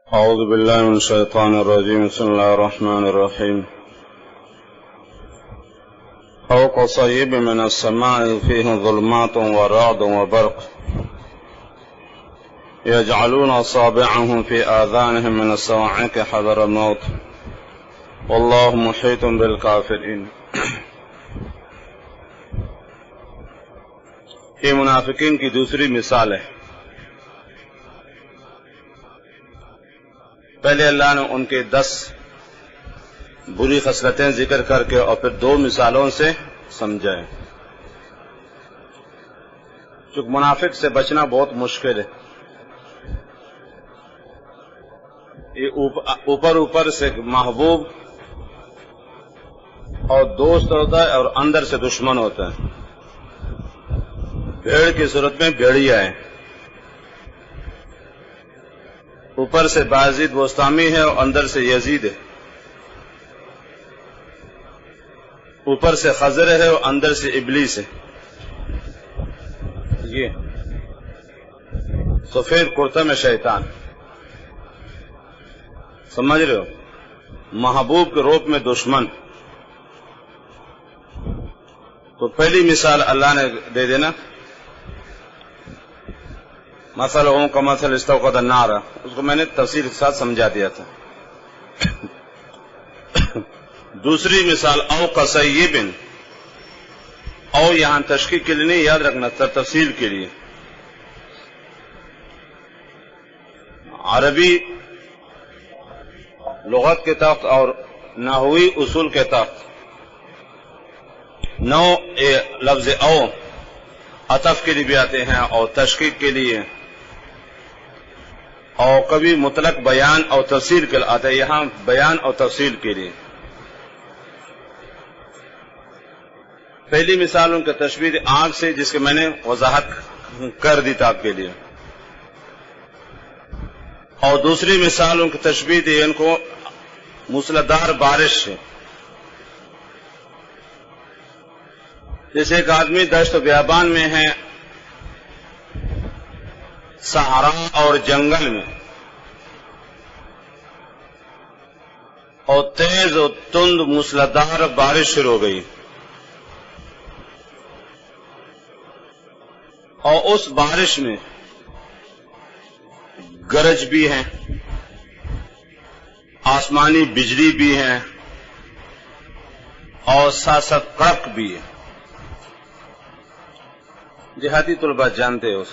أعوذ بالله من الشيطان الرجيم. بسم الله الرحمن الرحيم. أو كصيب من السماء فيه ظلمات ورعد وبرق يجعلون أصابعهم في آذانهم من الصواعق حذر الموت والله محيط بالكافرين. یہ منافقین کی دوسری مثال ہے. پہلے اللہ نے ان کے 10 بری خصلتیں ذکر کر کے اور پھر 2 مثالوں سے سمجھائے. چونکہ منافق سے بچنا بہت مشکل ہے. یہ اوپر سے محبوب اور دوست ہوتا ہے اور اندر سے دشمن ہوتا ہے. بھیڑ کی صورت میں بھیڑیا ہے. اوپر سے بازید بوستامی ہے اور اندر سے یزید ہے. اوپر سے خضر ہے اور اندر سے ابلیس ہے. یہ سفید کرتا میں شیطان. سمجھ رہے ہو؟ محبوب کے روپ میں دشمن. تو پہلی مثال اللہ نے دے دینا، مثلهم كمثل استوقد النار. اس کو میں نے تفصیل کے ساتھ سمجھا دیا تھا. دوسری مثال او کصیب، او یہاں تشکیل کے لیے نہیں، یاد رکھنا تفصیل کے لیے. عربی لغت کے تحت اور نحوی اصول کے تحت نو لفظ او عطف کے لیے بھی آتے ہیں اور تشکیل کے لیے، اور کبھی مطلق بیان اور تفصیل کے لیے آتا ہے. یہاں بیان اور تفصیل کے لیے. پہلی مثال ان کا تشبیہ آنکھ سے، جس کے میں نے وضاحت کر دی تھا آپ کے لیے. اور دوسری مثال ان کی تشبیہ ان کو موسلادھار بارش سے. جیسے ایک آدمی دشت و بیابان میں ہے، صحرا اور جنگل میں، اور تیز و تند موسلادھار بارش شروع ہو گئی، اور اس بارش میں گرج بھی ہے، آسمانی بجلی بھی ہے، اور ساتھ ساتھ کڑک بھی ہے. دیہاتی طلباء جانتے ہو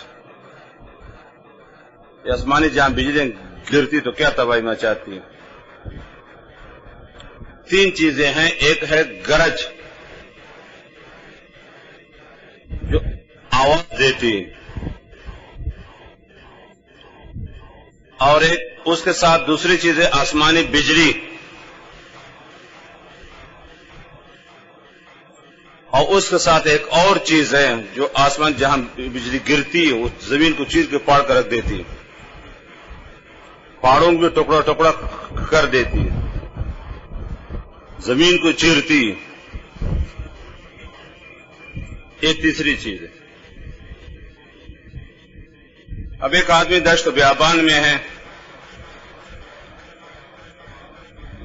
یہ آسمانی جہاں بجلی گرتی تو کیا تباہی مچاتی ہے. 3 چیزیں ہیں. ایک ہے گرج جو آواز دیتی، اور ایک اس کے ساتھ دوسری چیز ہے آسمانی بجلی، اور اس کے ساتھ ایک اور چیز ہے جو آسمان جہاں بجلی گرتی ہے وہ زمین کو چیر کے پاڑ کر رکھ دیتی ہے، پہاڑوں کو بھی ٹکڑا ٹکڑا کر دیتی ہے، زمین کو چیرتی. یہ تیسری چیز ہے. اب ایک آدمی دشت و بیابان میں ہے،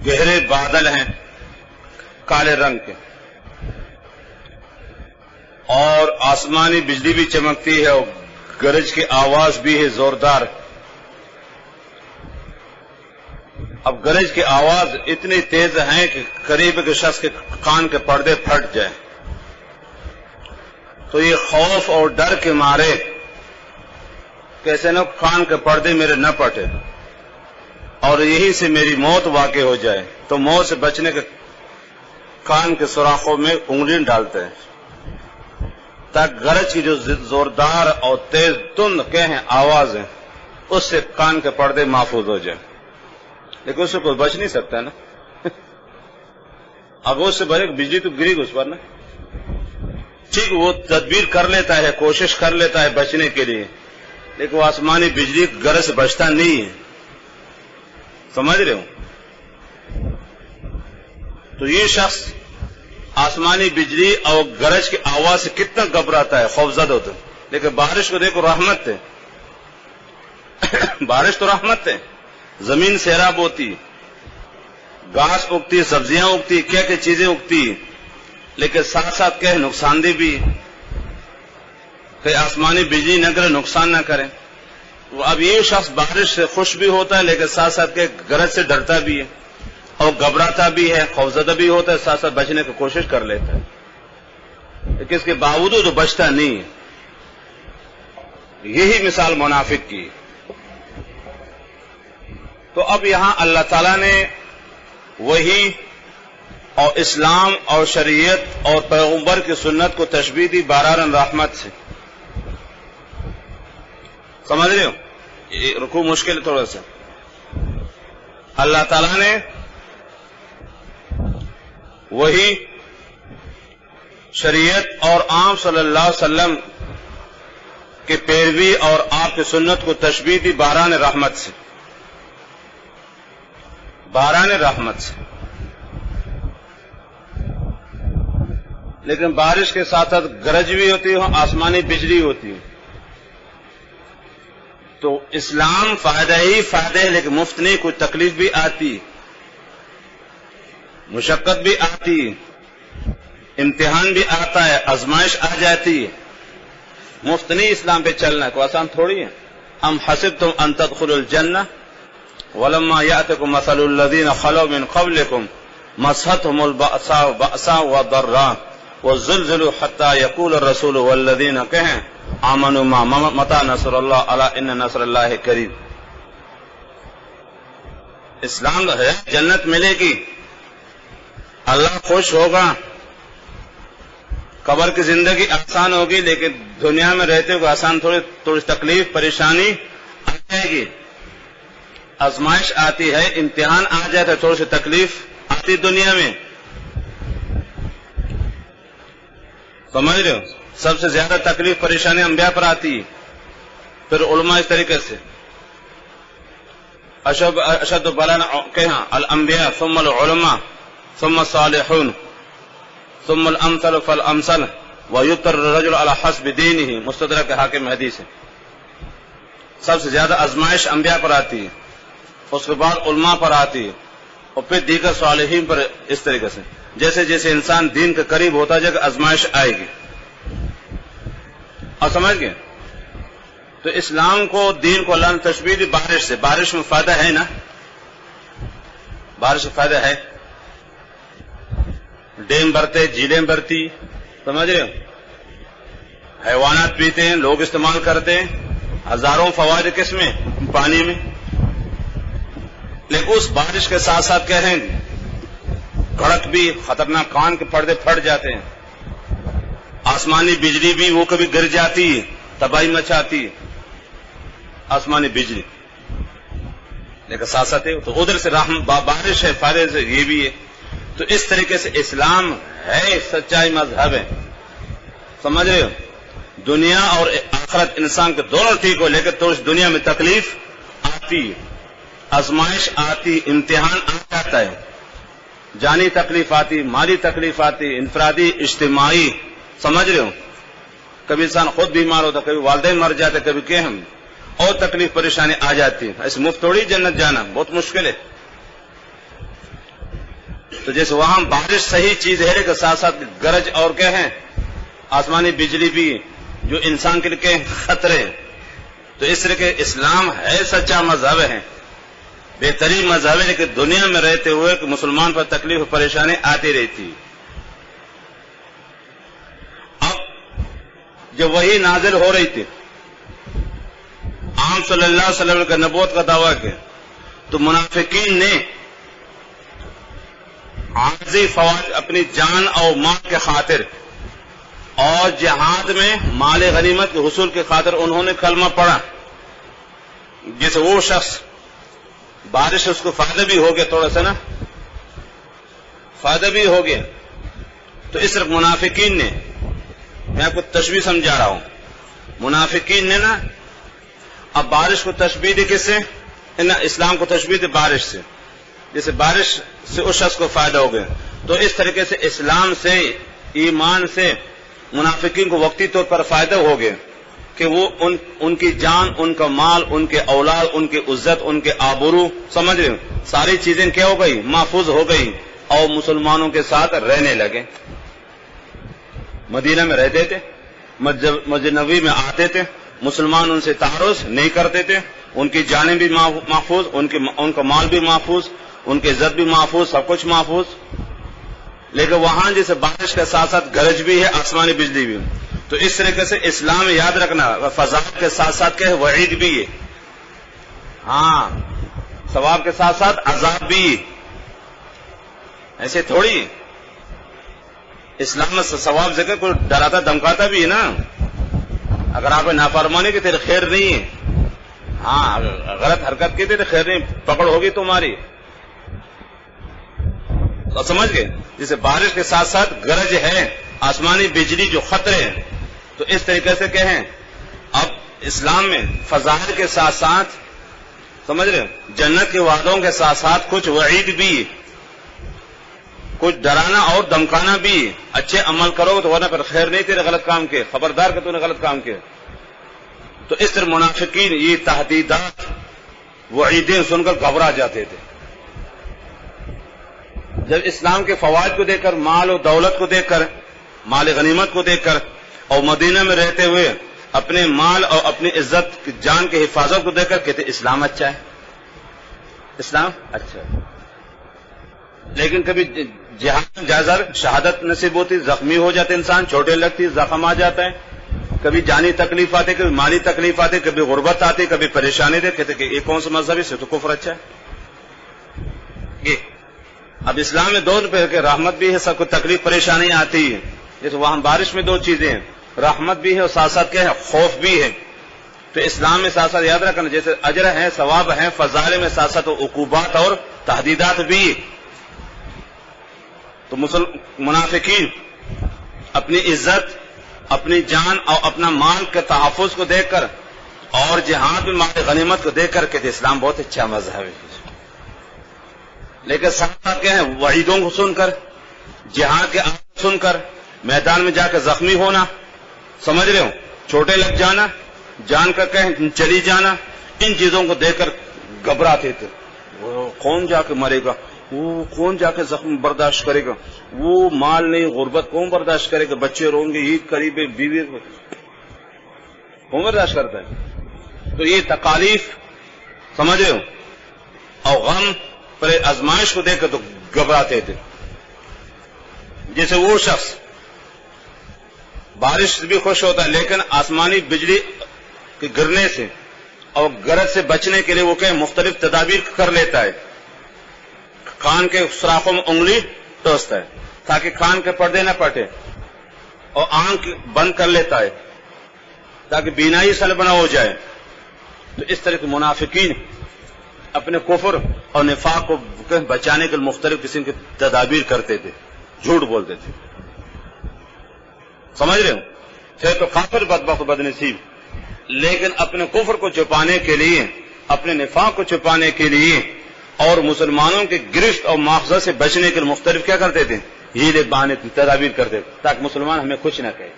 گہرے بادل ہیں کالے رنگ کے، اور آسمانی بجلی بھی چمکتی ہے اور گرج کی آواز بھی ہے زوردار. اب گرج کی آواز اتنی تیز ہے کہ قریب کے شخص کے کان کے پردے پھٹ جائیں. تو یہ خوف اور ڈر کے مارے کیسے نہ کان کے پردے میرے نہ پھٹے اور یہیں سے میری موت واقع ہو جائے، تو موت سے بچنے کے کان کے سوراخوں میں انگلیاں ڈالتے ہیں تاکہ گرج کی جو زوردار اور تیز تند کہ ہیں آواز ہیں اس سے کان کے پردے محفوظ ہو جائیں. لیکن اس سے کوئی بچ نہیں سکتا نا. اب اس سے بھلے بجلی تو گری گی اس پر نا، ٹھیک وہ تدبیر کر لیتا ہے، کوشش کر لیتا ہے بچنے کے لیے، لیکن وہ آسمانی بجلی گرج سے بچتا نہیں ہے. سمجھ رہے ہو؟ تو یہ شخص آسمانی بجلی اور گرج کی آواز سے کتنا گھبراتا ہے، خوفزدہ ہوتا ہے. لیکن بارش کو دیکھو، رحمت ہے. بارش تو رحمت ہے، زمین سیراب ہوتی، گھاس اگتی، سبزیاں اگتی، کیا کیا چیزیں اگتی، لیکن ساتھ ساتھ کیا ہے نقصان دہ بھی، کہ آسمانی بجلی نہ کرے نقصان نہ کرے۔ اب یہ شخص بارش سے خوش بھی ہوتا ہے لیکن ساتھ ساتھ کے گرج سے ڈرتا بھی ہے اور گھبراتا بھی ہے، خوفزدہ بھی ہوتا ہے، ساتھ ساتھ بچنے کی کوشش کر لیتا ہے، لیکن اس کے باوجود وہ بچتا نہیں ہے۔ یہی مثال منافق کی۔ تو اب یہاں اللہ تعالیٰ نے وہی اور اسلام اور شریعت اور پیغمبر کی سنت کو تشبیہ دی باران رحمت سے۔ سمجھ رہے ہو؟ یہ رکوع مشکل ہے تھوڑا سا۔ اللہ تعالیٰ نے وہی شریعت اور عام صلی اللہ علیہ وسلم کی پیروی اور آپ کی سنت کو تشبیہ دی باران رحمت سے، باران رحمت سے۔ لیکن بارش کے ساتھ ساتھ گرج بھی ہوتی ہے، آسمانی بجلی ہوتی ہے۔ تو اسلام فائدہ ہی فائدہ ہے، لیکن مفت نہیں، کوئی تکلیف بھی آتی، مشقت بھی آتی، امتحان بھی آتا ہے، آزمائش آ جاتی ہے۔ مفت نہیں اسلام پہ چلنا، کوئی آسان تھوڑی ہے۔ ام حسبتم ان تدخلوا الجنہ ولما یأتکم مثل الذین خلوا من قبلکم مستهم البأساء والضراء وزلزلوا حتى يقول الرسول والذین کہیں آمنوا معه متى نصر اللہ الا ان نصر اللہ قریب۔ اسلام ہے، جنت ملے گی، اللہ خوش ہوگا، قبر کی زندگی آسان ہوگی، لیکن دنیا میں رہتے ہوئے آسان تھوڑی تکلیف پریشانی آ جائے گی، آزمائش آتی ہے، امتحان آ جاتا ہے، تھوڑی سی تکلیف آتی دنیا میں۔ سمجھ رہے ہو؟ سب سے زیادہ تکلیف پریشانی انبیاء پر آتی ہے، پھر علماء اس طریقے سے اشد بلاء کہاں الانبیاء ثم العلماء ثم الصالحون ثم الامثل فالامثل ويضطر الرجل على حسب دینه، مستدرک حاکم حدیث ہے۔ سب سے زیادہ آزمائش انبیاء پر آتی ہے، اس کے بعد علماء پر آتی ہے، اور پھر دیگر صالحین پر۔ اس طریقے سے جیسے جیسے انسان دین کے قریب ہوتا جائے گا آزمائش آئے گی۔ اور سمجھ گئے؟ تو اسلام کو، دین کو اللہ نے تشبیہ دی بارش سے۔ بارش میں فائدہ ہے نا، بارش میں فائدہ ہے، ڈیم بھرتے، جھیلیں بھرتی، سمجھ رہے ہو؟ حیوانات پیتے ہیں، لوگ استعمال کرتے ہیں، ہزاروں فوائد کس میں؟ پانی میں۔ لیکن اس بارش کے ساتھ ساتھ کیا ہے؟ کڑک بھی، خطرناک کان کے پردے پھٹ جاتے ہیں، آسمانی بجلی بھی وہ کبھی گر جاتی ہے، تباہی مچاتی ہے آسمانی بجلی، لیکن ساتھ ساتھ تو ادھر سے بارش ہے، فائدے سے یہ بھی ہے۔ تو اس طریقے سے اسلام ہے سچائی مذہب ہے، سمجھ رہے ہو؟ دنیا اور آخرت انسان کے دونوں ٹھیک ہو، لیکن تو اس دنیا میں تکلیف آتی، آزمائش آتی، امتحان آ جاتا ہے، جانی تکلیف آتی، مالی تکلیف آتی، انفرادی، اجتماعی، سمجھ رہے ہو؟ کبھی انسان خود بیمار ہوتا، کبھی والدین مر جاتے، کبھی کہ ہم اور تکلیف پریشانی آ جاتی ہے۔ ایسے مفت تھوڑی جنت جانا، بہت مشکل ہے۔ تو جیسے وہاں بارش صحیح چیز ہے، لیکن ساتھ ساتھ گرج اور کیا ہے؟ آسمانی بجلی بھی، جو انسان کے لیے خطرے۔ تو اس طرح کے اسلام ہے سچا مذہب ہے، بہترین مذہب ہے، لیکن دنیا میں رہتے ہوئے کہ مسلمان پر تکلیف و پریشانی آتی رہتی۔ اب جب وہی نازل ہو رہی تھی، عام صلی اللہ علیہ وسلم کا نبوت کا دعویٰ کیا، تو منافقین نے عارضی فوائد اپنی جان اور مال کے خاطر اور جہاد میں مال غنیمت کے حصول کے خاطر انہوں نے کلمہ پڑھا۔ جیسے وہ شخص بارش سے اس کو فائدہ بھی ہو گیا، تھوڑا سا نا فائدہ بھی ہو گیا، تو اس طرح منافقین نے، میں آپ کو تشبیہ سمجھا رہا ہوں، منافقین نے نا اب بارش کو تشبیہ دی کس سے؟ اسلام کو تشبیہ دی بارش سے، جیسے بارش سے اس شخص کو فائدہ ہو گیا۔ تو اس طریقے سے اسلام سے، ایمان سے منافقین کو وقتی طور پر فائدہ ہو گیا، کہ وہ ان کی جان، ان کا مال، ان کے اولاد، ان کی عزت، ان کے آبرو، سمجھ رہے ہو، ساری چیزیں کیا ہو گئی؟ محفوظ ہو گئی، اور مسلمانوں کے ساتھ رہنے لگے۔ مدینہ میں رہتے تھے، مسجد نبوی میں آتے تھے، مسلمان ان سے تعارض نہیں کرتے تھے، ان کی جانیں بھی محفوظ، ان کا مال بھی محفوظ، ان کی عزت بھی محفوظ، سب کچھ محفوظ۔ لیکن وہاں جیسے بارش کے ساتھ ساتھ گرج بھی ہے، آسمانی بجلی بھی، تو اس طریقے سے اسلام میں یاد رکھنا فضائل کے ساتھ ساتھ کیا ہے؟ وعید بھی ہے، ہاں، ثواب کے ساتھ ساتھ عذاب بھی ہے، ایسے تھوڑی ہے۔ اسلام میں ثواب ذکر کوئی ڈراتا دھمکاتا بھی ہے نا، اگر آپ نافرمانی کی تیرے خیر نہیں ہے، ہاں، غلط حرکت کی تیرے خیر نہیں، پکڑ ہوگی تمہاری، تو سمجھ گئے؟ جسے بارش کے ساتھ ساتھ گرج ہے، آسمانی بجلی جو خطرے ہیں، تو اس طریقے سے کہیں اب اسلام میں فضائل کے ساتھ ساتھ، سمجھ رہے، جنت کے وعدوں کے ساتھ ساتھ کچھ وعید بھی، کچھ ڈرانا اور دمکانا بھی، اچھے عمل کرو گے تو ورنہ پھر خیر نہیں تیرے غلط کام کے، خبردار کہ تو نے غلط کام کیا۔ تو اس طرح منافقین یہ تہدیدات، وعیدیں سن کر گھبرا جاتے تھے۔ جب اسلام کے فوائد کو دیکھ کر، مال و دولت کو دیکھ کر، مال غنیمت کو دیکھ کر، اور مدینہ میں رہتے ہوئے اپنے مال اور اپنی عزت جان کی حفاظت کو دیکھ کر کہتے اسلام اچھا ہے، اسلام اچھا ہے۔ لیکن کبھی جہاد جائزہ شہادت نصیب ہوتی، زخمی ہو جاتے انسان، چوٹیں لگتی، زخم آ جاتا ہے، کبھی جانی تکلیف آتی، کبھی مالی تکلیف آتی، کبھی غربت آتی، کبھی پریشانی دے، کہتے کہ یہ کون سا مذہب ہے، سے تو کفر اچھا ہے۔ اب اسلام میں دو روپے کہ رحمت بھی ہے، سب کو تکلیف پریشانی آتی ہے، جیسے وہاں بارش میں دو چیزیں ہیں، رحمت بھی ہے اور ساتھ ساتھ کیا ہے؟ خوف بھی ہے۔ تو اسلام میں ساتھ ساتھ یاد رکھنا، جیسے اجر ہے، ثواب ہے، فضائل میں ساتھ ساتھ عقوبات اور تہدیدات بھی۔ تو منافقین اپنی عزت، اپنی جان اور اپنا مال کے تحفظ کو دیکھ کر اور جہاد میں مال غنیمت کو دیکھ کر کہ اسلام بہت اچھا مذہب ہے، لیکن ساتھ ساتھ کیا ہے؟ وعیدوں کو سن کر، جہاد کے آیات سن کر، میدان میں جا کے زخمی ہونا، سمجھ رہے ہو، چوٹیں لگ جانا، جان کر کہیں چلی جانا، ان چیزوں کو دیکھ کر گھبراتے تھے۔ وہ کون جا کے مرے گا، وہ کون جا کے زخم برداشت کرے گا، وہ مال نہیں، غربت کون برداشت کرے گا، بچے روں گے، عید قریب ہے، بیوی کون برداشت کرتا ہے؟ تو یہ تکالیف، سمجھ رہے ہو، اور غم پر آزمائش کو دیکھ کر تو گھبراتے تھے۔ جیسے وہ شخص بارش سے بھی خوش ہوتا ہے، لیکن آسمانی بجلی کے گرنے سے اور گرج سے بچنے کے لیے وہ کہ مختلف تدابیر کر لیتا ہے، کان کے سوراخوں میں انگلی ٹوستا ہے تاکہ کان کے پردے نہ پھٹے، اور آنکھ بند کر لیتا ہے تاکہ بینائی سلبنا ہو جائے۔ تو اس طرح کے منافقین اپنے کفر اور نفاق کو بچانے کے مختلف قسم کے تدابیر کرتے تھے، جھوٹ بولتے تھے، سمجھ رہے ہو، تھے تو کافر بدبخت بدنصیب، لیکن اپنے کفر کو چھپانے کے لیے، اپنے نفاق کو چھپانے کے لیے اور مسلمانوں کے گرفت اور مواخذہ سے بچنے کے لیے مختلف کیا کرتے تھے؟ ہیلے بہانے تدابیر کرتے تھے تاکہ مسلمان ہمیں کچھ نہ کہے۔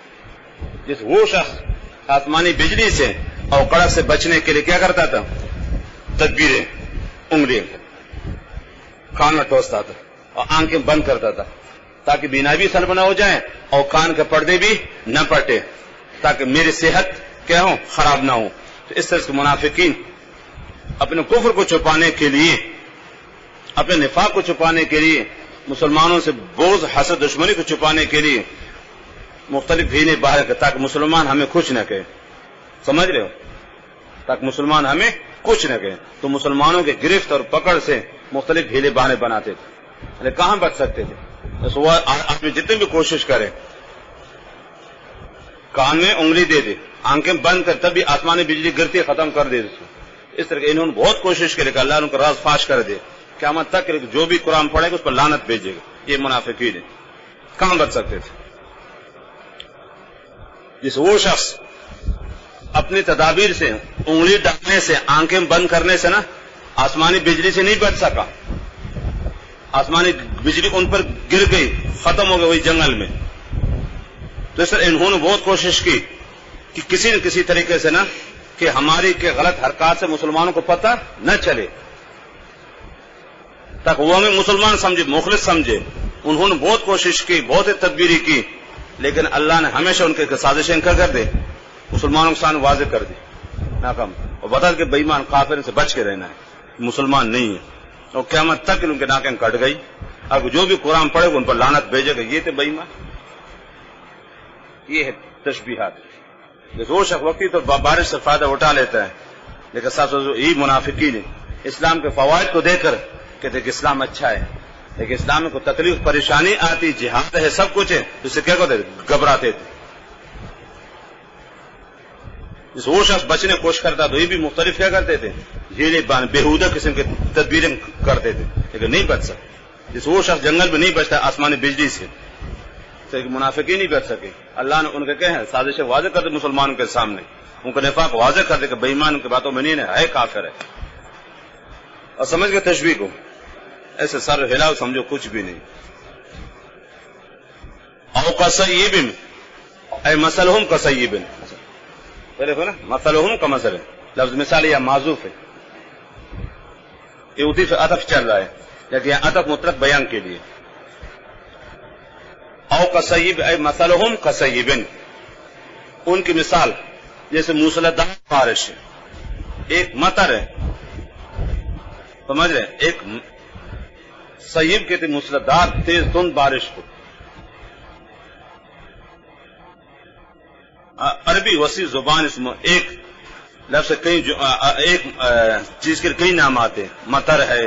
جس وہ شخص آسمانی بجلی سے اور کڑک سے بچنے کے لیے کیا کرتا تھا؟ تدبیریں، انگلیاں کان میں ٹوستا تھا اور آنکھیں بند کرتا تھا تاکہ بینائی بھی سلب نہ ہو جائے اور کان کے پردے بھی نہ پٹے، تاکہ میری صحت کیا ہو؟ خراب نہ ہو۔ تو اس طرح سے منافقین اپنے کفر کو چھپانے کے لیے، اپنے نفاق کو چھپانے کے لیے، مسلمانوں سے بغض حسد دشمنی کو چھپانے کے لیے مختلف ہیلے باہر کرتے تاکہ مسلمان ہمیں کچھ نہ کہے، سمجھ رہے ہو، تاکہ مسلمان ہمیں کچھ نہ کہے۔ تو مسلمانوں کے گرفت اور پکڑ سے مختلف ہیلے بہانے بناتے تھے، لیکن کہاں بچ سکتے تھے؟ آدمی جتنے بھی کوشش کرے، کان میں انگلی دے دے، آنکھیں بند کر، تب بھی آسمانی بجلی گرتی ختم کر دے۔ اس طرح انہوں نے بہت کوشش کی، لیکن اللہ ان کا راز فاش کر دے، قیامت تک جو بھی قرآن پڑھے گا اس پر لعنت بھیجے گا۔ یہ منافقین ہے، کہاں بچ سکتے تھے؟ جس وہ شخص اپنی تدابیر سے، انگلی ڈالنے سے، آنکھیں بند کرنے سے نا آسمانی بجلی سے نہیں بچ سکا، آسمانی بجلی ان پر گر گئی، ختم ہو گئی وہی جنگل میں۔ تو اس طرح انہوں نے بہت کوشش کی کہ کسی نہ کسی طریقے سے نا کہ ہماری کے غلط حرکات سے مسلمانوں کو پتہ نہ چلے، تاکہ وہ ہمیں مسلمان سمجھے، مخلص سمجھے۔ انہوں نے بہت کوشش کی، بہت تدبیری کی، لیکن اللہ نے ہمیشہ ان کے سازشیں کر دے، مسلمانوں کے سامنے واضح کر دی، ناکام، اور بتا کہ بے ایمان کافر سے بچ کے رہنا ہے، مسلمان نہیں ہے، اور قیامت تک ان کے ناکیں کٹ گئی۔ اب جو بھی قرآن پڑھے گا ان پر لعنت بھیجے گا، یہ تھے بے ایمان۔ یہ ہے تشبیہات۔ وہ شخص وقتی تو بارش سے فائدہ اٹھا لیتا ہے، لیکن ساتھ یہی منافقین اسلام کے فوائد کو دے کر کہتے کہ اسلام اچھا ہے، لیکن اسلام میں کوئی تکلیف پریشانی آتی، جہاد ہے، سب کچھ ہے، اس سے کیا کرتے گھبراتے تھے۔ جس وہ شخص بچنے کی کوشش کرتا تو یہ بھی مختلف کیا کرتے تھے، بےہودہ قسم کی تدبیریں کرتے تھے، لیکن نہیں بچ سکتے۔ جس وہ شخص جنگل میں نہیں بچتا آسمانی بجلی سے، تو منافقین نہیں بچ سکے۔ اللہ نے ان کے کہے ہیں سازشیں واضح کر دے مسلمانوں کے سامنے، ان کا نفاق واضح کر دے کہ بے ایمان کی باتوں میں نہیں ہے، کافر ہے، اور سمجھ گئے تشبیہ کو، ایسے سر ہلاؤ سمجھو کچھ بھی نہیں۔ او کصیب اے مثلہم کصیب، پہلے کو نا مثلہم کا مثل ہے، لفظ مثال یا معذوف ہے، یہ اسی سے عطف چل رہا ہے، لیکن یہاں عطف مطلق بیان کے لیے۔ او کصیب اے مثلہم کصیب، ان کی مثال جیسے موسلادھار بارش ہے، ایک مطر ہے، سمجھ رہے، ایک صیب کہتے موسلادھار تیز دھند بارش کو۔ عربی وسیع زبان، اس میں ایک لفظ سے کئی ایک چیز کے کئی نام آتے، مطر ہے،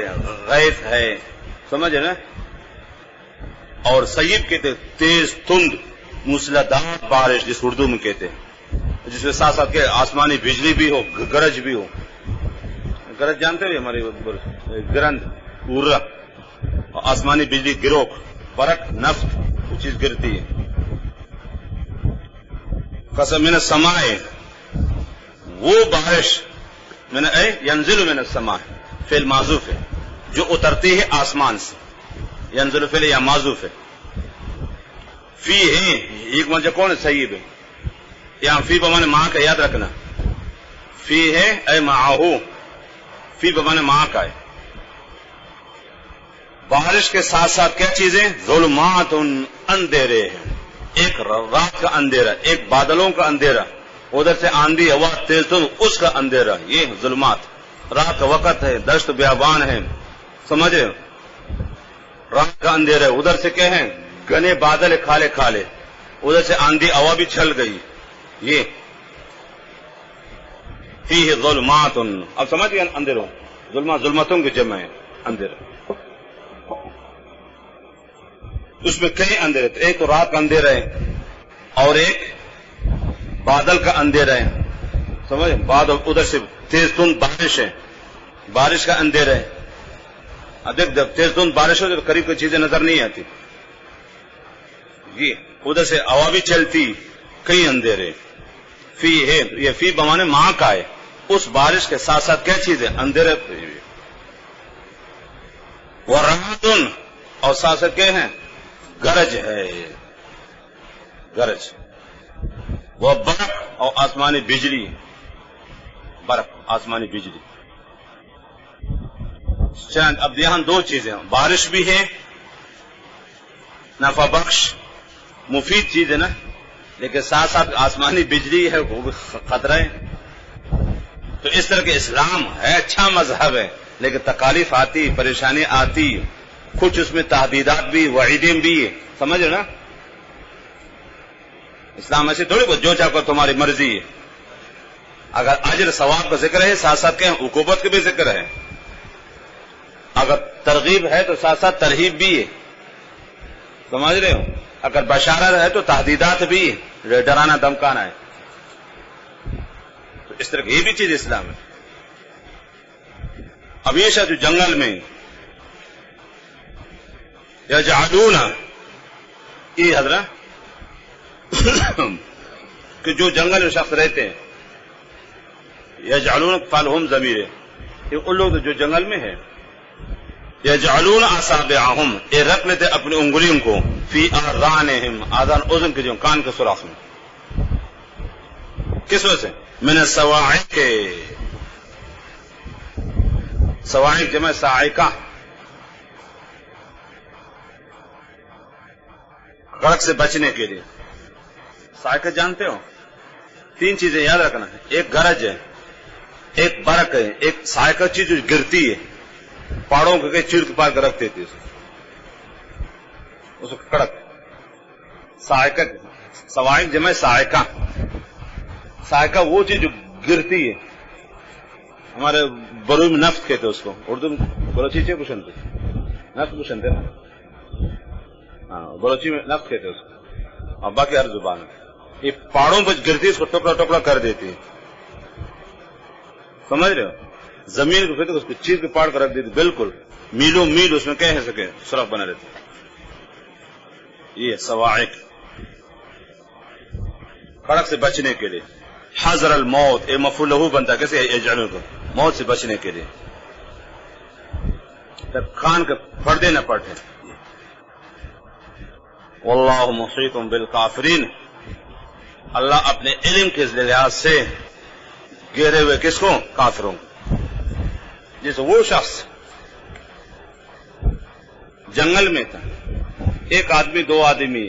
غیث ہے، سمجھ رہے نا، اور صیب کہتے تیز دھند موسلادھار بارش، جس اردو میں کہتے، جس میں ساتھ ساتھ کے آسمانی بجلی بھی ہو، گرج بھی ہو۔ گرج جانتے ہوئے ہماری گرند اورا، آسمانی بجلی، گروک، برق، نفت، وہ چیز گرتی ہے۔ قسم من السماء، وہ بارش، من اے ینزل من السماء، فعل معذوف ہے، جو اترتی ہے آسمان سے، ینزل فعل یا معذوف ہے۔ فی ہے ایک مجھے کون ہے، صحیح ہے، یہاں فی بمانے ماں کا یاد رکھنا، فی ہے اے معاہو، فی بمانے ماں کا ہے۔ بارش کے ساتھ ساتھ کیا چیزیں، ظلمات، اندھیرے ہیں، ایک رات کا اندھیرا، ایک بادلوں کا اندھیرا، ادھر سے آندھی ہوا تیز تو اس کا اندھیرا، یہ ظلمات۔ رات کا وقت ہے، دشت بیابان ہے، سمجھ رہے ہو، رات کا اندھیرا ہے، ادھر سے کیا ہے، گنے بادل کھالے کھالے، ادھر سے آندھی ہوا بھی چھل گئی، یہ فیہ ظلمات۔ اب سمجھ گئے اندھیروں، ظلمات ظلمتوں کی جمع ہے، اندھیرا، اس میں کئی اندھیرے تھے، ایک تو رات کا اندھیرا ہے اور ایک بادل کا اندھیرا ہے، سمجھ، بادل ادھر سے تیز دھند بارش ہے، بارش کا اندھیرا ہے۔ اب دیکھ جب تیز دھند بارش ہو تو قریب کی چیزیں نظر نہیں آتی، یہ ادھر سے ہوا بھی چلتی، کئی اندھیرے۔ فی ہے، یہ فی بمانے ماں کا ہے، اس بارش کے ساتھ ساتھ کیا چیز ہے، اندھیرے۔ ورعد، اور ساتھ ساتھ کیا ہے، گرج ہے، گرج، وہ برق اور آسمانی بجلی، برق آسمانی بجلی۔ اب یہاں دو چیزیں، بارش بھی ہے، نفع بخش مفید چیز ہے نا، لیکن ساتھ ساتھ آسمانی بجلی ہے، وہ بھی خطرہ ہے۔ تو اس طرح کے اسلام ہے، اچھا مذہب ہے، لیکن تکالیف آتی، پریشانی آتی، کچھ اس میں تحدیدات بھی، وعیدیں بھی، سمجھ رہے نا۔ اسلام ایسے تھوڑی بہت جو چاہ کر تمہاری مرضی ہے، اگر اجر ثواب کا ذکر ہے ساتھ ساتھ کیا ہے، عقوبت کا بھی ذکر ہے، اگر ترغیب ہے تو ساتھ ساتھ ترہیب بھی ہے، سمجھ رہے ہو، اگر بشارت ہے تو تحدیدات بھی ہے، ڈرانا دمکانا ہے۔ تو اس طرح کی یہ بھی چیز اسلام ہے۔ ہمیشہ جو جنگل میں یجعلون، یہ حضرت کہ جو جنگل میں شخص رہتے ہیں، یجعلون فالہم ضمیر ہے، یہ ان لوگ جو جنگل میں ہے، یجعلون اصابعہم، یہ رکھ لیتے اپنی انگلیوں کو، فی آذانہم، آذان اذن کے جو کان کے سوراخ میں، کس وجہ سے؟ من الصواعق، صواعق جمع صاعقہ، غرق سے بچنے کے لیے. صاعقہ جانتے ہو؟ 3 چیزیں یاد رکھنا ہے، ایک گرج ہے، ایک برق ہے، ایک صاعقہ چیز جو گرتی ہے، پہاڑوں کے چیر کے پار کر رکھ دیتی ہے اس کو کڑک. صاعقہ، صواعق جمع صاعقہ. صاعقہ وہ چیز جو گرتی ہے، ہمارے بروئی میں نفت کہتے اس کو، اردو میں بلوچی چیز پوچھتے نفت پوچھتے نا، ہاں بلوچی میں نفت کہتے اس کو، اور باقی ہر زبان میں. یہ پہاڑوں پر گرتی ہے، اس کو ٹکڑا ٹکڑا کر دیتی ہے، سمجھ رہے ہو؟ زمین کو پھر اس کو چیر کے پاڑ کر رکھ دیتی، بالکل میلوں میل اس میں کہہ سکے سرخ بنا رہتے. یہ صواعق، کڑک سے بچنے کے لیے. حذر الموت، اے مفعول لہو بنتا ہے کیسے؟ یجعلون کو، موت سے بچنے کے لیے، کان کے پردے نہ پڑے. واللہ محیط بالکافرین، اللہ اپنے علم کے لحاظ سے گھیرے ہوئے کس کو؟ کافروں. جیسے وہ شخص جنگل میں تھا، ایک آدمی 2 آدمی،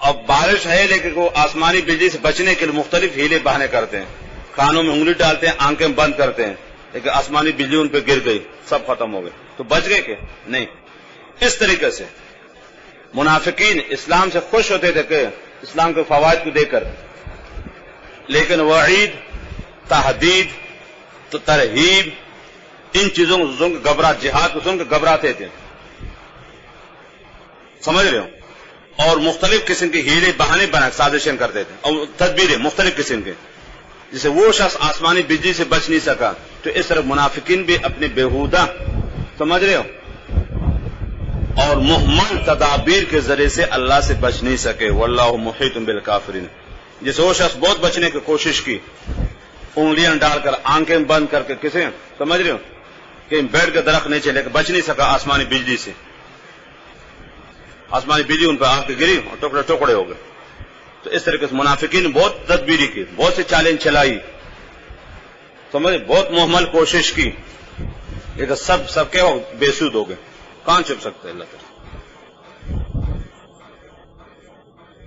اب بارش ہے لیکن وہ آسمانی بجلی سے بچنے کے لیے مختلف ہیلے بہانے کرتے ہیں، کانوں میں انگلی ڈالتے ہیں، آنکھیں بند کرتے ہیں، لیکن آسمانی بجلی ان پہ گر گئی، سب ختم ہو گئے. تو بچ گئے کہ نہیں؟ اس طریقے سے منافقین اسلام سے خوش ہوتے تھے کہ اسلام کے فوائد کو دے کر، لیکن وعید، تحدید، تو ترہیب، ان چیزوں کو سن کے گھبراہٹ، جہاد کو سن کے گھبراتے تھے، سمجھ رہے ہو؟ اور مختلف قسم کے ہیلے بہانے بنا سازشیں کرتے تھے اور تدبیریں مختلف قسم کے. جسے وہ شخص آسمانی بجلی سے بچ نہیں سکا، تو اس طرح منافقین بھی اپنے بےہودہ، سمجھ رہے ہو، اور مہمل تدابیر کے ذریعے سے اللہ سے بچ نہیں سکے. واللہ محیط بالکافرین. جسے وہ شخص بہت بچنے کی کوشش کی، انگلیاں ڈال کر، آنکھیں بند کر کے، کسے سمجھ رہے ہو، کہ بیٹھ کے درخت نہیں چلے، بچ نہیں سکا آسمانی بجلی سے. آسمانی بجلی ان پہ آ کے گری اور ٹکڑے ٹکڑے ہو گئے. تو اس طریقے سے منافقین نے بہت تدبیری کی، بہت سی چالیں چلائی، سمجھ، بہت محمل کوشش کی، لیکن سب کیا بے سود ہو گئے. کہاں چھپ سکتے اللہ تعالیٰ؟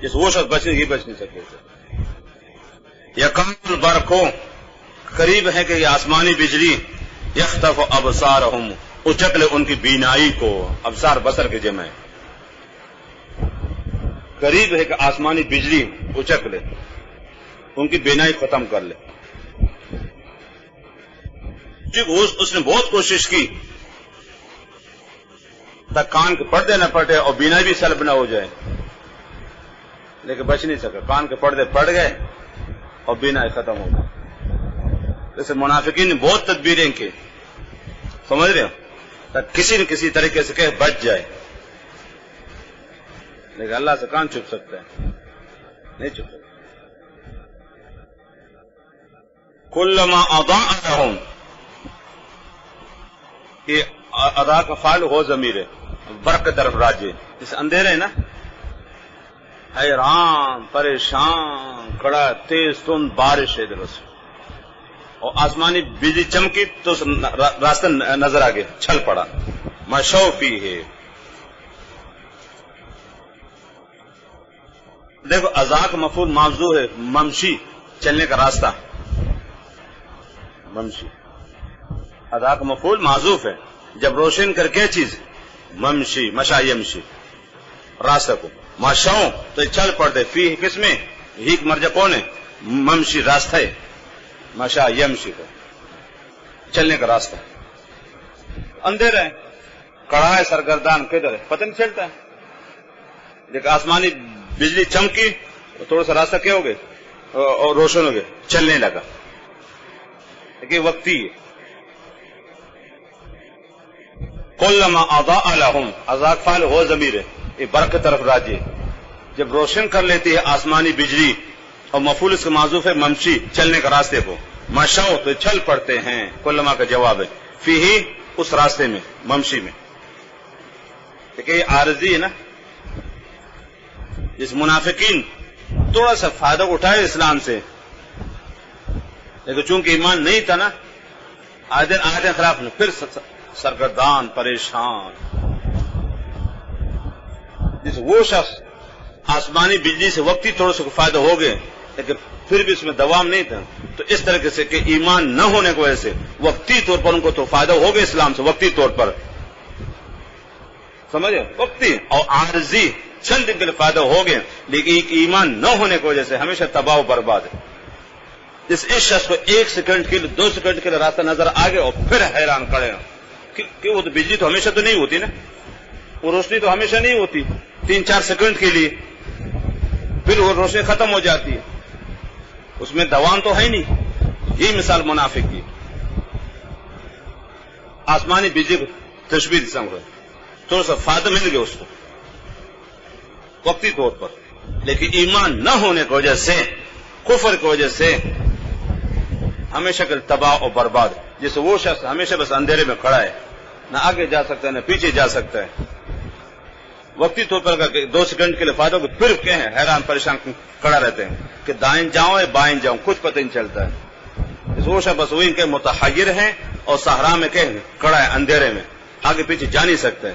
جس وہ شخص بچنے کی بچ نہیں سکے. یکاد البرق، قریب ہے کہ یہ آسمانی بجلی، یخطف ابصارہم، اچک لے ان کی بینائی کو. ابصار بصر کے جمع ہے. قریب ہے کہ آسمانی بجلی اچک لے، ان کی بینائی ختم کر لے. اس نے بہت کوشش کی تاکہ کان کے پردے نہ پڑے اور بینائی بھی سلب نہ ہو جائے، لیکن بچ نہیں سکا. کان کے پردے پڑ گئے اور بینائی ختم ہو گئی. جیسے منافقین نے بہت تدبیریں کی، سمجھ رہے ہو، تاکہ کسی نہ کسی طریقے سے کہ بچ جائے، لیکن اللہ سے کہاں چھپ سکتا ہے؟ نہیں چھپ سکتا. کلما اضاء لهم، یہ ادا کا فعل ہو ضمیر ہے، برق کی طرف راجع. جیسے اندھیرے ہے نا، حیران، پریشان، کڑا تیز تند بارش ہے ادھر سے، اور آسمانی بجلی چمکی تو راستہ نظر آ گیا، چھل پڑا. مشو فی ہے. دیکھو اضاء کا مفعول موضوع ہے ممشی، چلنے کا راستہ، ممشی. اضاء کا مفعول معذوف ہے، جب روشن کر کے چیز، ممشی، مشا یمشی، راستہ کو. مشو تو چل پڑتے، فی کس میں، ہی مرجع کون ہے، ممشی راستہ ہے، مشا یمشی کو چلنے کا راستہ. اندھیرا ہے، کڑا ہے، سرگردان، کدھر ہے پتہ نہیں چلتا ہے، لیکن آسمانی بجلی چمکی تھوڑا سا راستہ کیا ہو گیا اور روشن ہو گیا، چلنے لگا. لیکن وقتی ہے. کلما اضاء لهم، اضاء فعل ہو ضمیر ہے، یہ برق کی طرف راجع. جب روشن کر لیتی ہے آسمانی بجلی، اور مفعول اس کا معذوف ہے ممشی، چلنے کا راستے کو. مشو تو چل پڑتے ہیں، کلما کا جواب ہے، فی ہی اس راستے میں، ممشی میں. لیکن یہ عارضی ہے نا. جس منافقین تھوڑا سا فائدہ اٹھائے اسلام سے، لیکن چونکہ ایمان نہیں تھا نا، آئے دن خلاف پھر سرگردان پریشان. جس وہ شخص آسمانی بجلی سے وقتی تھوڑا سا فائدہ ہو گئے لیکن پھر بھی اس میں دوام نہیں تھا، تو اس طریقے سے کہ ایمان نہ ہونے کی وجہ سے وقتی طور پر ان کو تو فائدہ ہو گیا اسلام سے، وقتی طور پر سمجھے، وقتی اور عارضی چند دن کے لیے فائدہ ہو گیا، لیکن ایمان نہ ہونے کی وجہ سے ہمیشہ تباہ و برباد ہے. اس شخص کو 1 سیکنڈ کے لیے 2 سیکنڈ کے لیے راستہ نظر آ گیا اور پھر حیران کھڑے کہ وہ تو بجلی تو ہمیشہ تو نہیں ہوتی نا، وہ روشنی تو ہمیشہ نہیں ہوتی، 3-4 سیکنڈ کے لیے پھر وہ روشنی ختم ہو جاتی ہے، اس میں دوام تو ہے نہیں. یہی مثال منافق کی. آسمانی بجلی کو تشبیہ سمجھو، تھوڑا سا فائدہ مل گیا اس کو وقتی طور پر، لیکن ایمان نہ ہونے کی وجہ سے، کفر کی وجہ سے ہمیشہ کے تباہ اور برباد. جیسے وہ شخص ہمیشہ بس اندھیرے میں کھڑا ہے، نہ آگے جا سکتا ہے نہ پیچھے جا سکتا ہے، وقتی طور پر 2 سیکنڈ کے لیے فائدہ ہو پھر کہ حیران پریشان کھڑا رہتے ہیں کہ دائیں جاؤں یا بائیں جاؤں، کچھ پتہ نہیں چلتا ہے. وہ شخص بس وہی کے متحیر ہیں اور صحرا میں کہ کھڑا ہے اندھیرے میں، آگے پیچھے جا نہیں سکتے.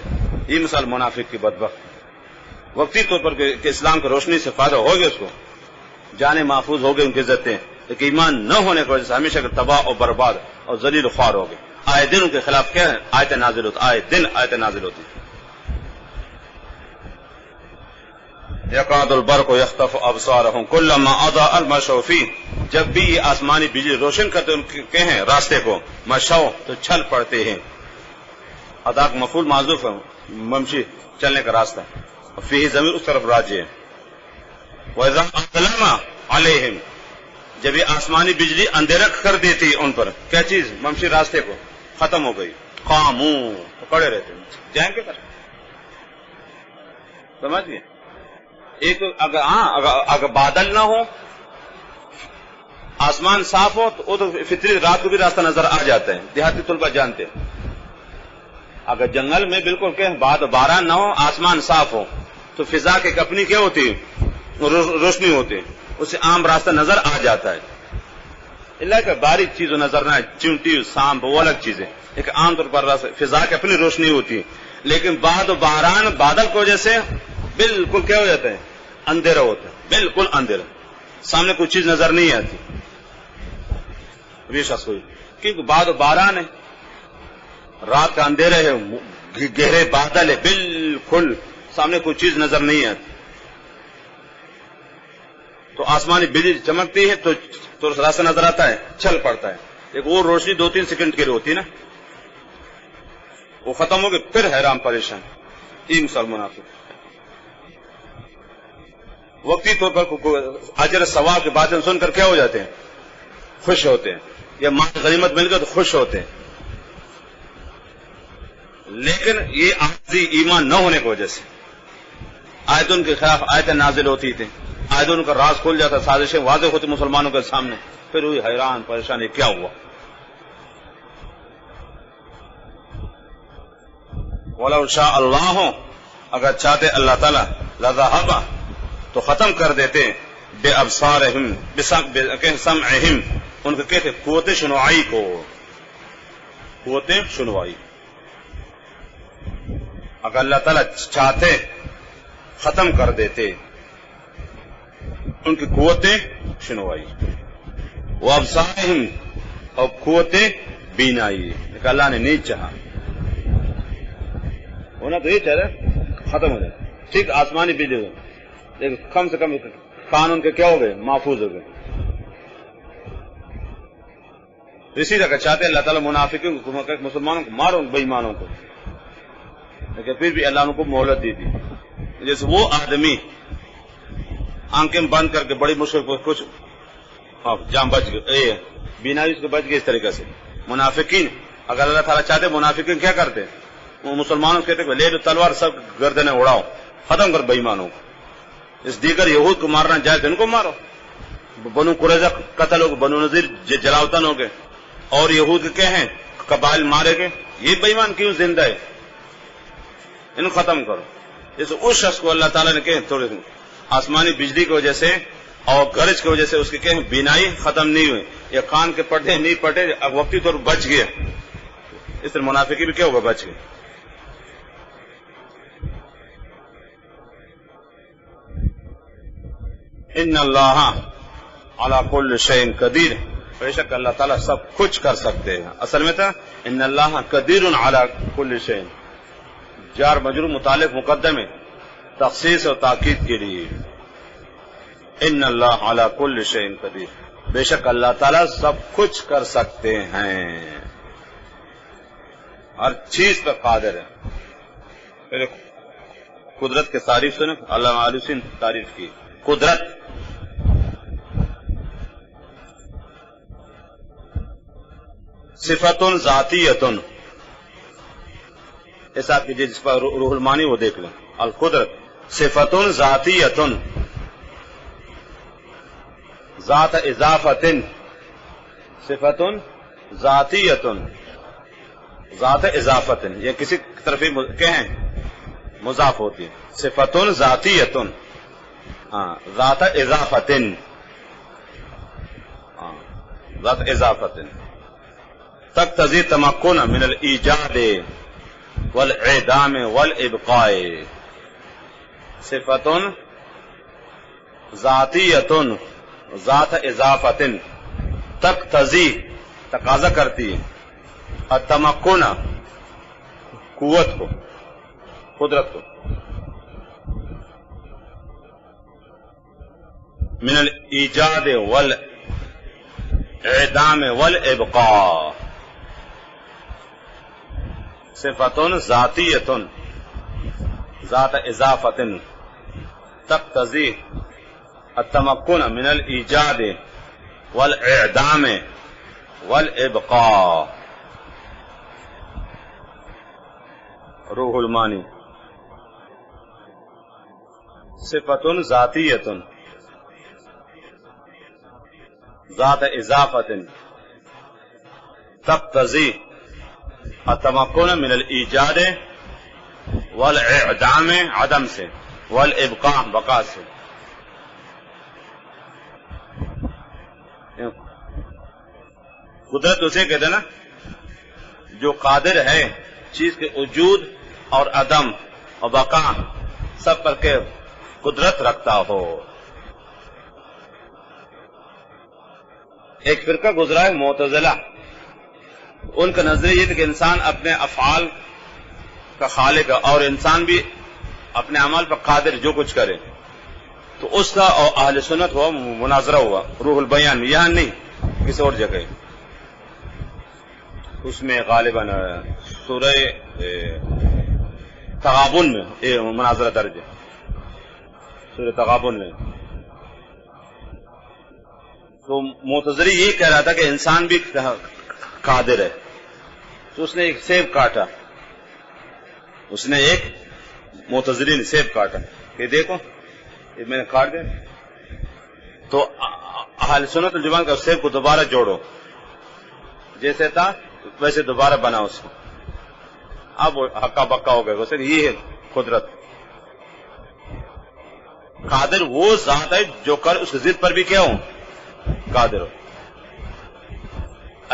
یہ مثال منافق کی بدبخت. وقتی طور پر کہ اسلام کی روشنی سے فائدہ ہو گیا، اس کو جانے محفوظ ہو گئے ان کی عزتیں، لیکن ایمان نہ ہونے کی وجہ سے ہمیشہ کے تباہ اور برباد اور ذلیل و خوار ہو گئے. آئے دن ان کے خلاف کیا آیتیں نازل ہوتی، آئے دن آیتیں نازل ہوتی. یکاد البرق یخطف ابصارهم کلما اضاء المشوا فیہ، جب بھی یہ آسمانی بجلی روشن کرتے ان کے ہیں راستے کو، مشوا تو چھل پڑتے ہیں. ادا کا مفعول معذوف ہے، ممشی چلنے کا راستہ، اور فیہ ضمیر اس طرف راجع ہے. وَإِذَا أَظْلَمَ عَلَيْهِمْ، جب یہ آسمانی بجلی اندھیرا کر دیتی ان پر، کیا چیز ممشی راستے کو ختم ہو گئی، قاموا تو کھڑے رہتے ہیں، جائیں گے پر سمجھ گئے. ایک اگر بادل نہ ہو، آسمان صاف ہو تو وہ تو فطری رات کو بھی راستہ نظر آ جاتا ہے، دیہاتی طلبہ جانتے ہیں. اگر جنگل میں بالکل کہ باران نہ ہو، آسمان صاف ہو، تو فضا کی اپنی کیا ہوتی ہے، روشنی ہوتی ہے، اس سے عام راستہ نظر آ جاتا ہے. اللہ کہ باریک چیزوں نظر نہ آئے، چونٹی سانپ وہ الگ چیزیں، ایک عام طور پر فضا کی اپنی روشنی ہوتی ہے. لیکن باران بادل کی وجہ سے بالکل کیا ہو جاتا ہے، اندھیرا ہوتا ہے، بالکل اندھیرا، سامنے کوئی چیز نظر نہیں آتی. یہ شخص ہوئی کیونکہ باران ہے، رات کا اندھیرا ہے، گہرے بادل ہے، بالکل سامنے کوئی چیز نظر نہیں آتی. تو آسمانی بجلی چمکتی ہے تو راستہ نظر آتا ہے، چل پڑتا ہے. لیکن وہ روشنی 2-3 سیکنڈ کے لیے ہوتی ہے نا، وہ ختم ہو گئی پھر حیران پریشان. یہ مثال منافق. وقتی طور پر اجر ثواب کی باتیں سن کر کیا ہو جاتے ہیں، خوش ہوتے ہیں، یا مال غنیمت مل گیا تو خوش ہوتے ہیں. لیکن یہ عارضی ایمان نہ ہونے کی وجہ سے آیتوں کے خلاف آیتیں نازل ہوتی تھیں، آیتوں کا راز کھل جاتا، سازشیں واضح ہوتی مسلمانوں کے سامنے، پھر ہوئی حیران پریشان کیا ہوا. وَلَوْ شَاءَ اللَّهُ، اگر چاہتے اللہ تعالیٰ، لَذَهَبَ تو ختم کر دیتے، بِأَبْصَارِهِمْ بِسَمْعِهِمْ، ان کو کہتے قوت شنوائی کو، قوت شنوائی. اگر اللہ تعالیٰ چاہتے ختم کر دیتے ان کی قوت شنوائی، وَأَبْصَارِهِمْ اور قوت بینائی، لیکن اللہ نے نہیں چاہا. ہونا تو یہ چاہ رہا ختم ہو جائے، ٹھیک آسمانی بجلی ہو، لیکن کم سے کم قانون کے کیا ہو گئے، محفوظ ہو گئے. اسی طرح چاہتے اللہ تعالیٰ منافقوں کو، مسلمانوں کو مارو، بے ایمانوں کو، لیکن پھر بھی اللہ نے کو مہلت دی تھی. جیسے وہ آدمی آنکھیں بند کر کے بڑی مشکل کو کچھ جان بچ گئے، بینائی اس کو بچ گئے. اس طریقے سے منافقین، اگر اللہ تعالیٰ چاہتے منافقین کیا کرتے، وہ مسلمانوں کہتے کہ لے لو تلوار، سب گردنیں اڑاؤ، ختم کر بے ایمانوں کو. اس دیگر یہود کو مارنا جائے تو ان کو مارو. بنو قریظہ قتل ہو گئے، بنو نذیر جلاوطن ہو گئے، اور یہود کیا ہیں قبائل مارے گئے. یہ بے ایمان کیوں زندہ ہے، ان کو ختم کرو. جیسے اس شخص کو اللہ تعالیٰ نے کہ تھوڑے آسمانی بجلی کی وجہ سے اور غرض کی وجہ سے اس کی کہیں بینائی ختم نہیں ہوئی یا کان کے پردے نہیں پٹے، اب وقتی طور پر بچ گئے، اس طرح منافقی بھی کیا ہوگا، بچ گئے. ان اللہ علی کل شیء قدیر، بے شک اللہ تعالیٰ سب کچھ کر سکتے ہیں. اصل میں تھا ان اللہ قدیر علی کل شیء، جار مجرور متعلق مقدم ہے تخصیص اور تاکید کے لیے. ان اللہ علی کل شیء قدیر، بے شک اللہ تعالیٰ سب کچھ کر سکتے ہیں، ہر چیز پر قادر ہے. پھر قدرت کے تعریف سنیں، علامہ آلوسی نے تعریف کی. قدرت صفت ذاتیۃ، ایسا کیجیے جس پر روح المانی وہ دیکھ لیں. القدرت صفت ذاتیۃ ذات اضافت، صفت ذاتیۃ ذات اضافت، یہ کسی طرف کہیں مضاف ہوتی ہے. صفت ذاتیۃ ذات اضافت، ذات اضافت تقتضی تمکن من الایجاد والاعدام والابقاء. صفت ذاتیۃ ذات اضافت تقتضی تقاضا کرتی ہے التمکن قوت کو، قدرت کو، من الایجاد والاعدام والابقاء. صفت ذاتیۃ ذات اضافت تقتضی التمکن من الایجاد والاعدام والابقاء. روح المانی. صفت ذاتیۃ ذات اضافت تقتضی التمکن من الایجاد والاعدام عدم سے، والابقاء بقاء سے. قدرت اسے کہتے ہیں نا جو قادر ہے چیز کے وجود اور عدم اور بقاء سب پر کے قدرت رکھتا ہو. ایک فرقہ گزرا ہے معتزلہ، ان کا نظریہ یہ تھا کہ انسان اپنے افعال کا خالق ہے اور انسان بھی اپنے اعمال پر قادر جو کچھ کرے. تو اس کا اور اہل سنت ہوا مناظرہ ہوا روح البیان میں، یہاں نہیں کسی اور جگہ. اس میں غالباً سورہ تغابن میں یہ مناظرہ درج ہے، سورہ تغابن میں. تو معتزلی یہ کہہ رہا تھا کہ انسان بھی قادر ہے. تو اس نے ایک سیب کاٹا، اس نے ایک معتزلی نے سیب کاٹا کہ دیکھو یہ میں نے کاٹ دیا. تو اہل سنت والجماعت کا سیب کو دوبارہ جوڑو، جیسے تھا ویسے دوبارہ بنا اس کو. اب وہ ہکا بکا ہو گئے. ویسے یہ ہے قدرت. قادر وہ ذات ہے جو کر اس کی ضد پر بھی کیا ہوں قادر ہو.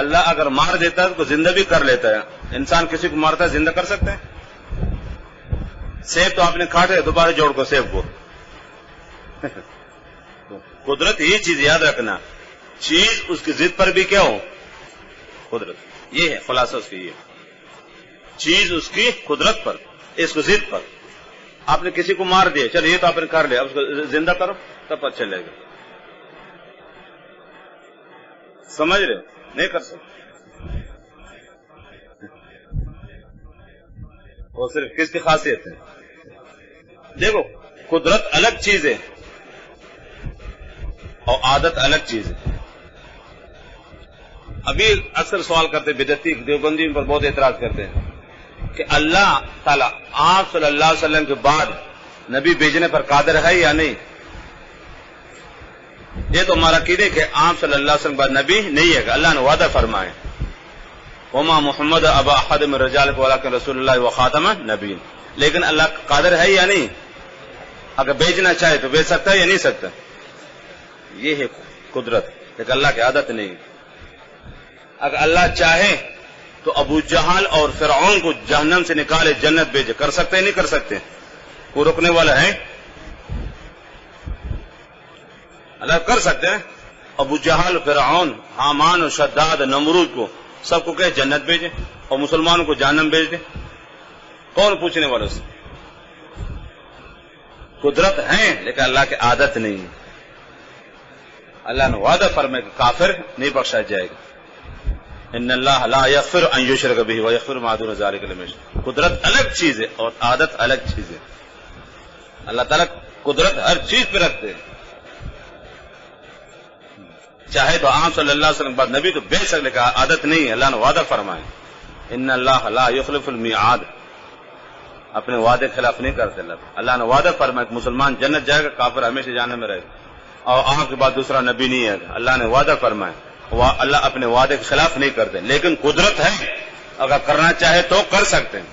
اللہ اگر مار دیتا ہے تو زندہ بھی کر لیتا ہے. انسان کسی کو مارتا ہے زندہ کر سکتا ہے؟ سیب تو آپ نے کاٹے دوبارہ جوڑ کو سیب کو. قدرت یہ چیز یاد رکھنا، چیز اس کی ضد پر بھی کیا ہو قدرت. یہ ہے خلاصہ اس کی. یہ چیز اس کی قدرت پر، اس کو ضد پر. آپ نے کسی کو مار دیا، چل یہ تو آپ نے کر لیا، اب اس کو زندہ کرو تب پتہ چلے گا. سمجھ رہے؟ نہیں کر سکتے. وہ صرف کس کی خاصیت ہے؟ دیکھو قدرت الگ چیز ہے اور عادت الگ چیز ہے. ابھی اکثر سوال کرتے بدعتی دیوبندی پر بہت اعتراض کرتے ہیں کہ اللہ تعالیٰ آپ صلی اللہ علیہ وسلم کے بعد نبی بھیجنے پر قادر ہے یا نہیں؟ یہ تو ہمارا عقیدہ کہ آپ صلی اللہ علیہ وسلم کے بعد نبی نہیں ہے. اللہ نے وعدہ فرمائے وما محمد ابا احد من رجالکم ولکن رسول اللہ وخاتم النبیین. لیکن اللہ قادر ہے یا نہیں؟ اگر بھیجنا چاہے تو بھیج سکتا ہے یا نہیں سکتا؟ یہ ہے قدرت، لیکن اللہ کی عادت نہیں. اگر اللہ چاہے تو ابو جہل اور فرعون کو جہنم سے نکالے جنت بھیجے. کر سکتے نہیں کر سکتے؟ وہ رکنے والا ہے؟ اللہ کر سکتے ہیں. ابو جہل، فرعون، حامان اور شداد، نمرود کو سب کو کہ جنت بھیجے اور مسلمانوں کو جہنم بھیج دے. کون پوچھنے والا سے؟ قدرت ہے لیکن اللہ کی عادت نہیں. اللہ نے وعدہ فرمایا کہ کافر نہیں بخشا جائے گا. ان اللہ لا یغفر ان یشرک بہ ویغفر ما دون ذلک لمن یشاء. قدرت الگ چیز ہے اور عادت الگ چیز ہے. اللہ تعالیٰ قدرت ہر چیز پہ رکھتے ہیں. چاہے تو عام صلی اللہ علیہ وسلم بعد نبی تو بھیج سکتے کہ عادت نہیں. اللہ نے وعدہ فرمایا ان اللہ لا یخلف المیعاد. اپنے وعدے کے خلاف نہیں کرتے. اللہ نے وعدہ فرمایا کہ مسلمان جنت جائے گا، کافر ہمیشہ جہنم میں رہے گا. اور آپ کے بعد دوسرا نبی نہیں ہے. اللہ نے وعدہ فرمایا. اللہ اپنے وعدے کے خلاف نہیں کرتے. لیکن قدرت ہے، اگر کرنا چاہے تو کر سکتے ہیں.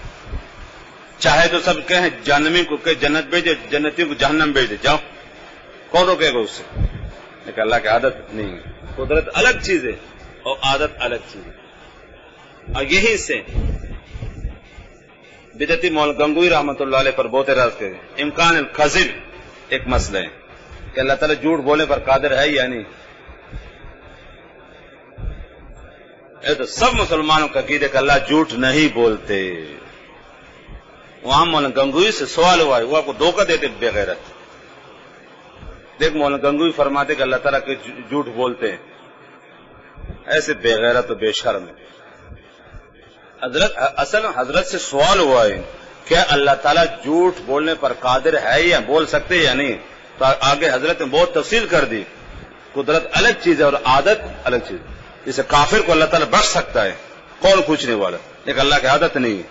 چاہے تو سب کہیں جہنمی کو کہ جنت بھیجے، جنتی کو جہنم بھیج دے. جاؤ، کون روکے گا اس سے؟ لیکن اللہ کی عادت نہیں ہے. قدرت الگ چیز ہے اور عادت الگ چیز ہے. اور یہی سے بدعتی مولانا گنگوئی رحمۃ اللہ علیہ پر بہت راز کے امکان الکذب ایک مسئلہ ہے کہ اللہ تعالیٰ جھوٹ بولنے پر قادر ہے یا نہیں. تو سب مسلمانوں کا عقیدہ کہ اللہ جھوٹ نہیں بولتے. وہاں مولانا گنگوئی سے سوال ہوا ہے، وہ آپ کو دھوکہ دیتے بغیرت. دیکھ مولانا گنگوئی فرماتے کہ اللہ تعالیٰ کے جھوٹ بولتے ہیں. ایسے بے غیرت و بے شرم ہے. اصل حضرت سے سوال ہوا ہے کیا اللہ تعالیٰ جھوٹ بولنے پر قادر ہے یا بول سکتے یا نہیں؟ تو آگے حضرت نے بہت تفصیل کر دی. قدرت الگ چیز ہے اور عادت الگ چیز ہے. جسے کافر کو اللہ تعالیٰ بخش سکتا ہے، کون پوچھنے والا، لیکن اللہ کی عادت نہیں ہے.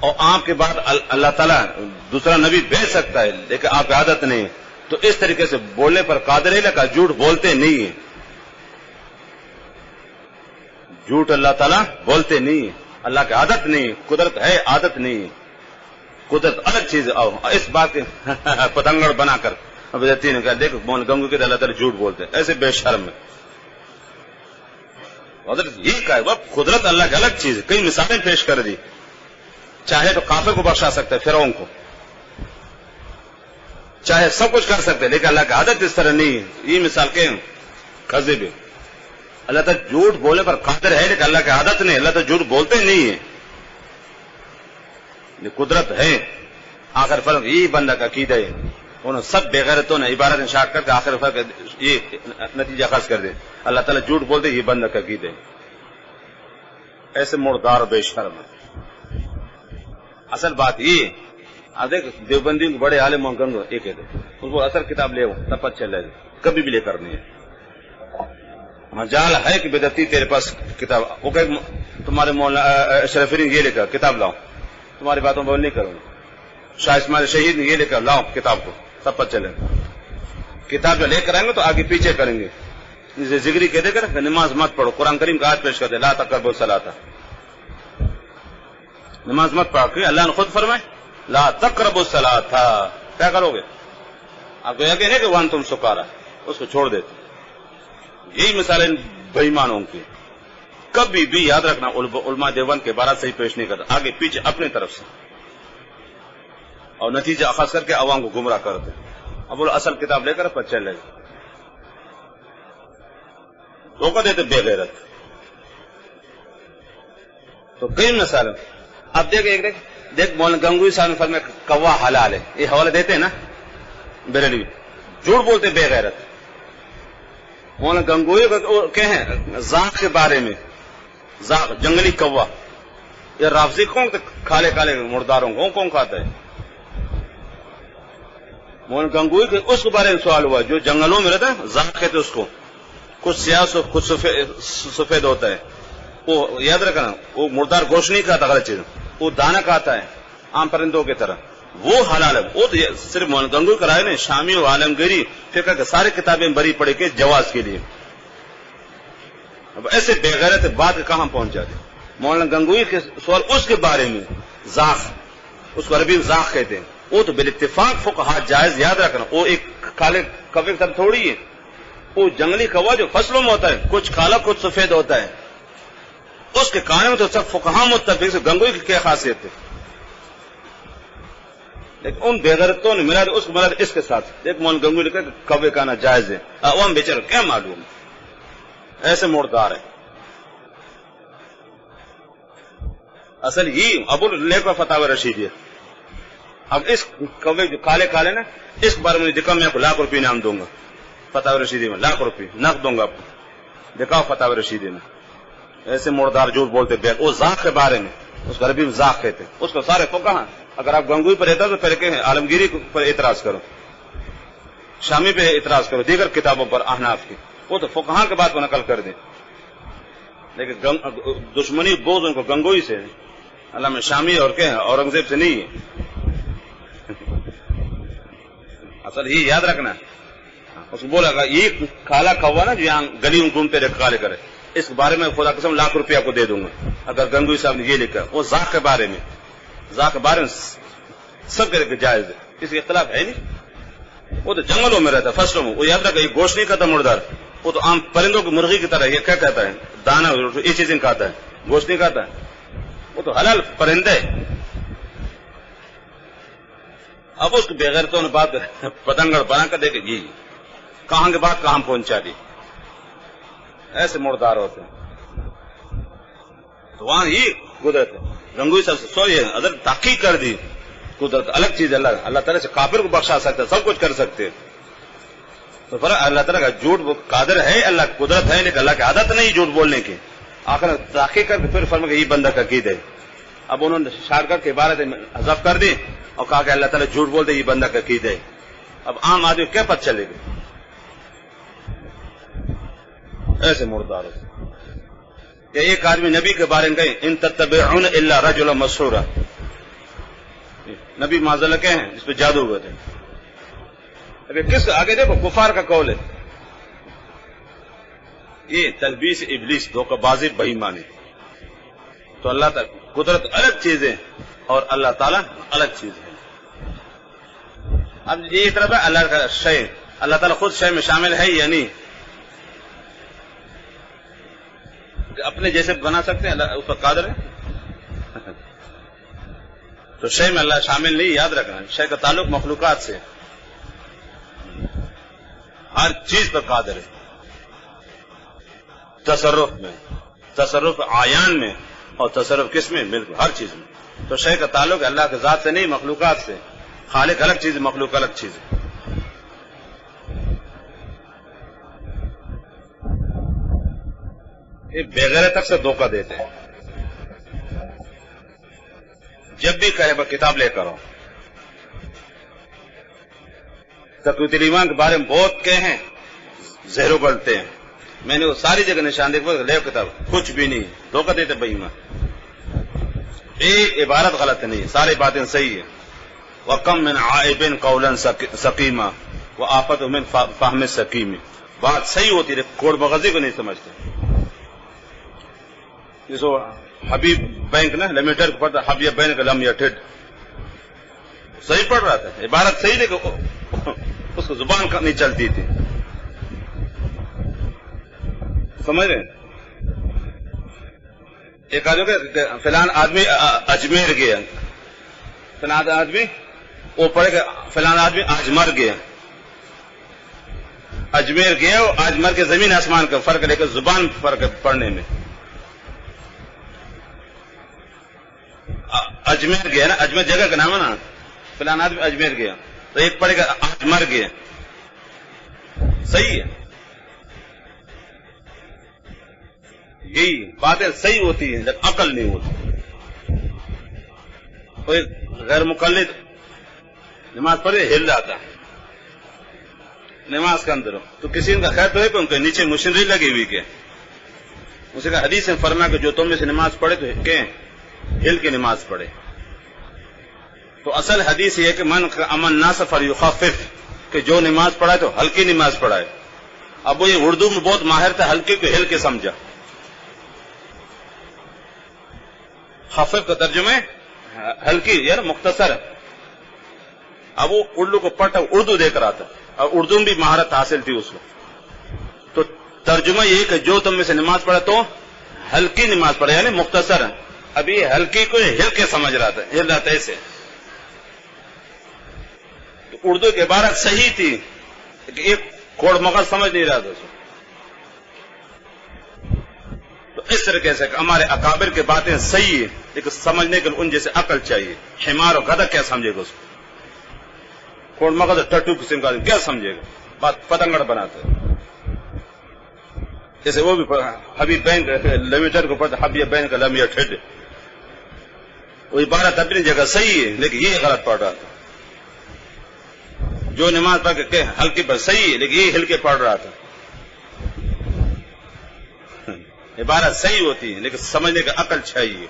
اور آپ کے بعد اللہ تعالیٰ دوسرا نبی بھیج سکتا ہے لیکن آپ کی عادت نہیں ہے. تو اس طریقے سے بولنے پر قادر ہے لیکن جھوٹ بولتے نہیں ہیں. جھوٹ اللہ تعالیٰ بولتے نہیں ہیں. اللہ کی عادت نہیں، قدرت ہے، عادت نہیں. قدرت الگ چیز ہے. اس بات کے پتنگڑ بنا کر اب نے کہا دیکھ مولانا گنگو کے اللہ تعالیٰ جھوٹ بولتے ہیں. ایسے بے شرم ہے. حضرت یہ کہا ہے قدرت اللہ کی الگ چیز ہے. کئی مثالیں پیش کر دی. چاہے تو کافر کو بخشا سکتے ہیں، فرعون کو، چاہے سب کچھ کر سکتے، لیکن اللہ کی عادت اس طرح نہیں ہے. یہ مثال کے کذب ہے. اللہ تعالیٰ جھوٹ بولنے پر قادر ہے لیکن اللہ کی عادت نہیں. اللہ تعالیٰ جھوٹ بولتے نہیں ہیں. یہ قدرت ہے. آخر فرق یہی بندہ کا عقیدہ ہے. انہوں سب بے غیرتوں نے عبارت انشاء کر کے آخر فرق یہ نتیجہ خاص کر دے اللہ تعالیٰ جھوٹ بولتے یہ بندہ کا عقیدہ ہے. ایسے مردار بے شرم ہے. اصل بات یہ دیکھ دیوبندی کو بڑے عالم گنگو یہ کہتے اس کو اثر کتاب لے تب پتہ چل جائے کبھی بھی لے کر نہیں ہے. مجال ہے کہ بدعتی تیرے پاس کتاب وہ کہ تمہارے مولانا اشرف نے یہ لکھا کتاب لاؤ، تمہاری باتوں پر نہیں کروں. شاہ اسماعیل شہید نے یہ لکھا لاؤ کتاب کو تب پتہ چلے. کتاب جو لے کر آئیں گے تو آگے پیچھے کریں گے. ذکری کہتے کر نماز مت پڑھو، قرآن کریم کا آیت پیش کر دے لا تقربوا الصلاۃ. نماز مت پڑھو کہ اللہ نے خود فرمائے لا تقربوا الصلاۃ. کیا کرو گے؟ آپ کو یقین ہے کہ وانتم سکارا اس کو چھوڑ دیتے. یہی مثالیں بے ایمانوں کی. کبھی بھی یاد رکھنا علماء دیوبند کے بارات صحیح پیش نہیں کرتا، آگے پیچھے اپنی طرف سے، اور نتیجہ اخذ کر کے عوام کو گمراہ کرتے. اب وہ اصل کتاب لے کر پتہ چل جائے گا. دھوکہ دیتے بے غیرت. تو کئی مثال. اب دیکھ مولانا گنگوئی صاحب نے فرمایا کوا حلال ہے. یہ حوالہ دیتے ہیں نا بریلوی، جھوٹ بولتے بے غیرت. مولانا گنگوئی کہیں ذات کے بارے میں، ذات جنگلی کوا. یہ رافضی کون کھالے کالے مرداروں کو کون کھاتا ہے؟ مولانا گنگوئی کے اس کے بارے میں سوال ہوا جو جنگلوں میں رہتا ہے، ذات کہتے اس کو. کچھ سیاہ کچھ سفید ہوتا ہے. وہ یاد رکھنا وہ مردار گوشت نہیں کھاتا، غلط چیز. وہ دانا کھاتا ہے عام پرندوں کی طرح. وہ حلال ہے. وہ تو صرف مولانا گنگوئی کرائے نے شامی و عالمگیری فقہ کے سارے کتابیں بری پڑے کے جواز کے لیے. اب ایسے بے غیرت بات کہاں پہنچ جاتے. مولانا گنگوئی کے سوال اس کے بارے میں ذاق، اس کو عربی میں ذاق کہتے ہیں. وہ تو بالاتفاق فقہاء جائز. یاد رکھنا وہ ایک کالے کبے کی طرح تھوڑی ہے. وہ جنگلی کوا جو فصلوں میں ہوتا ہے، کچھ کالا کچھ سفید ہوتا ہے، اس کے کھانے میں تو سب فقہا متفق سے گنگوئی کی کیا خاصیت ہے، لیکن ان بے غیرتوں نے ملا اس کو ملا اس کے ساتھ. ایک مولانا گنگوئی نے کہا کہ کوے کھانا جائز ہے، عوام بیچارے کیا معلوم، ایسے موڑدار ہے. اصل یہ ابو لیک کا فتاوی رشید ہے. اب اس کوے جو کالے کالے نا، اس بارے میں دکھا، میں آپ کو لاکھ روپے انعام دوں گا. فتاوی رشیدی میں لاکھ روپے نقد دوں گا آپ کو، دکھاؤ فتاوی رشیدی میں. ایسے مردار جھوٹ بولتے بے. وہ ذاق کے بارے میں، اس کو عربی میں ذاق کہتے، اس کو سارے فقہا، اگر آپ گنگوئی پر اعتراض تو پہلے کہ عالمگیری پر اعتراض کرو، شامی پہ اعتراض کرو، دیگر کتابوں پر احناف کی، وہ تو فقہا کے بات کو نقل کر دیں. لیکن دشمنی بوجھ ان کو گنگوئی سے، علامہ شامی اور کہ اورنگزیب سے نہیں ہے. اصل یہ یاد رکھنا، اس کو بولا گا یہ کالا کوا نا جو یہاں گلی میں گھومتے رہے کالے کرے، اس بارے میں خدا قسم لاکھ روپیہ آپ کو دے دوں گا اگر گنگوئی صاحب نے یہ لکھا. وہ ذاق کے بارے میں، ذاق کے بارے میں سب کے جائز ہے، اس کی اختلاف ہے نہیں. وہ تو جنگلوں میں رہتا ہے، فصلوں میں. وہ یاد رکھا یہ گوشت نہیں کھاتا مردار، وہ تو عام پرندوں کی مرغی کی طرح. یہ کیا کہتا ہے، دانا یہ چیزیں کھاتا ہے، گوشت نہیں کھاتا ہے. وہ تو حلال پرندے. اب اس کے بغیرتوں نے بات پتنگڑ بنا کر دیکھے جی کہاں کے بات کہاں پہنچا دی. ایسے مردار ہوتے ہیں. تو وہاں یہ قدرت ہے. گنگوئی صاحب سوئے اگر تحقیق کر دی، قدرت الگ چیز. اللہ تعالیٰ سے کافر کو بخشا سکتا ہے، سب کچھ کر سکتے. تو فرق اللہ تعالیٰ کا جھوٹ قادر ہے، اللہ کی قدرت ہے، لیکن اللہ کی عادت نہیں جھوٹ بولنے کی. آخر تحقیق کر کے پھر فرما کہ یہ بندہ کا عقیدہ ہے. اب انہوں نے شارکت کی عبارت حذف کر دی اور کہا کہ اللہ تعالیٰ جھوٹ بولتے یہ بندہ کا عقیدہ ہے. اب عام آدمی کیا پتہ چلے گا. ایسے مردار ہوتے کہ ایک آدمی نبی کے بارے میں کہیں ان تتبعون الا رجلا مسحورا، نبی معذلہ کہ ہیں جس پہ جادو ہوئے تھے. ابھی کس آگے دیکھو کفار کا قول ہے، یہ تلبیس ابلیس، دھوکہ بازی، بے ایمانی. تو اللہ تعالیٰ قدرت الگ چیز ہے اور اللہ تعالیٰ الگ چیز ہے. اب یہ طرف ہے اللہ کا شے، اللہ تعالیٰ خود شے میں شامل ہے یا نہیں، اپنے جیسے بنا سکتے ہیں، اللہ اس پر قادر ہے. تو شے میں اللہ شامل نہیں، یاد رکھنا. شے کا تعلق مخلوقات سے، ہر چیز پر قادر ہے. تصرف میں، تصرف عیان میں، اور تصرف کس میں، بالکل ہر چیز میں. تو شے کا تعلق اللہ کے ذات سے نہیں، مخلوقات سے. خالق الگ چیز ہے، مخلوق الگ چیز ہے. یہ بغیر تک سے دھوکہ دیتے ہیں. جب بھی کہے با کتاب لے کر آؤ. تقویت الایمان کے بارے میں بہت کہے ہیں، زہرو بڑھتے ہیں. میں نے وہ ساری جگہ نشان دیکھا، لے کتاب، کچھ بھی نہیں، دھوکہ دیتے بے ایمان. ایک عبارت غلط نہیں، ساری باتیں صحیح ہیں. وَكَمْ مِنْ عَائِبٍ قَوْلًا سَقِيمًا وَآفَةٌ مِنْ فَهْمِ السَّقِيمِ. بات صحیح ہوتی ہے، کوڑ مغزی کو نہیں سمجھتے. جسو حبیب بینک نا لمیٹڈ کو پڑھتا، حبیب بینک لم یٹڈ، صحیح پڑھ رہا تھا، عبارت صحیح لیکن اس کو زبان نہیں چلتی تھی. سمجھ رہے ہیں. ایک آدمی فلان آدمی اجمیر گیا، فلان آدمی وہ پڑھے کہ فلان آدمی اجمر گیا. اجمیر گیا اور اجمر کے زمین آسمان کا فرق ہے، لیکن زبان فرق ہے پڑھنے میں. اجمیر گیا نا، اجمیر جگہ کا نام ہے نا. فلان آدمی اجمیر گیا تو ایک پڑھے گا اجمر گیا، صحیح ہے. یہی باتیں صحیح ہوتی ہیں لیکن عقل نہیں ہوتی. کوئی غیر مقلد نماز پڑھے ہل جاتا ہے نماز کے اندر، تو کسی ان کا خیر تو ہے کہ ان کے نیچے مشنری لگی ہوئی کہ اسے کا حدیث میں فرمایا کہ جو تم میں سے نماز پڑھے تو کہ ہل کے نماز پڑھے. تو اصل حدیث یہ ہے کہ من امن الناس فلیخفف، کہ جو نماز پڑھائے تو ہلکی نماز پڑھائے. اب وہ یہ اردو میں بہت ماہر تھا، ہلکی کو ہل کے سمجھا. خفف کا ترجمہ ہلکی یار مختصر. اب وہ اردو کو پڑھتا، اردو دیکھ رہا تھا اور اردو میں بھی مہارت حاصل تھی اس کو. تو ترجمہ یہ کہ جو تم میں سے نماز پڑھا تو ہلکی نماز پڑھے، یعنی مختصر. ابھی ہلکی کو ہل کے سمجھ رہا تھا، ہل رہا تھا ایسے. تو اردو کی عبارت صحیح تھی، ایک کوڑ مغز سمجھ نہیں رہا تھا اس کو. تو اس طریقے سے ہمارے اکابر کی باتیں صحیح ہے، لیکن سمجھنے کے لیے ان جیسے عقل چاہیے. حمار اور گدھا کیا سمجھے گا اس کو؟ کوڑ مغز ٹٹو قسم کا کیا سمجھے گا؟ بات پتنگڑ بناتے. جیسے وہ بھی حبیب بین لمیٹر کو پڑھتا، حبیب بین کا لمیا ٹھڈ. وہ عبارت اپنی جگہ صحیح ہے، لیکن یہ غلط پڑھ رہا تھا. جو نماز پڑھ کے ہلکی پر صحیح ہے، لیکن یہ ہل کے پڑھ رہا تھا. عبارت صحیح ہوتی ہے، لیکن سمجھنے کا عقل چاہیے.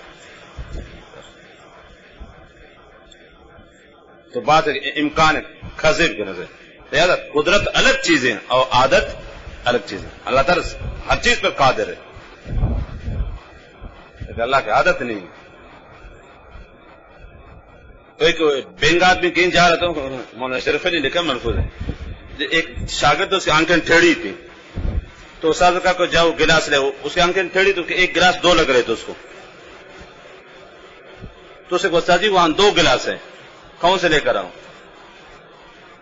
تو بات ہے امکان خزب کی نظر. لہذا قدرت الگ چیزیں اور عادت الگ چیزیں. اللہ تعالیٰ ہر چیز پر قادر ہے، لیکن اللہ کی عادت نہیں. ایک بینگ آدمی کہیں جا رہا تھا، مولانا شریف علی لکھا محفوظ ہے. ایک شاگرد اس کی آنکھیں ٹھیڑی تھی، تو استاد کا کو جاؤ گلاس لے. اس کی آنکھیں ٹھیڑی تو ایک گلاس دو لگ رہے تھے اس کو. تو اسے استاد جی وہاں دو گلاس ہیں، کون سے لے کر آؤں؟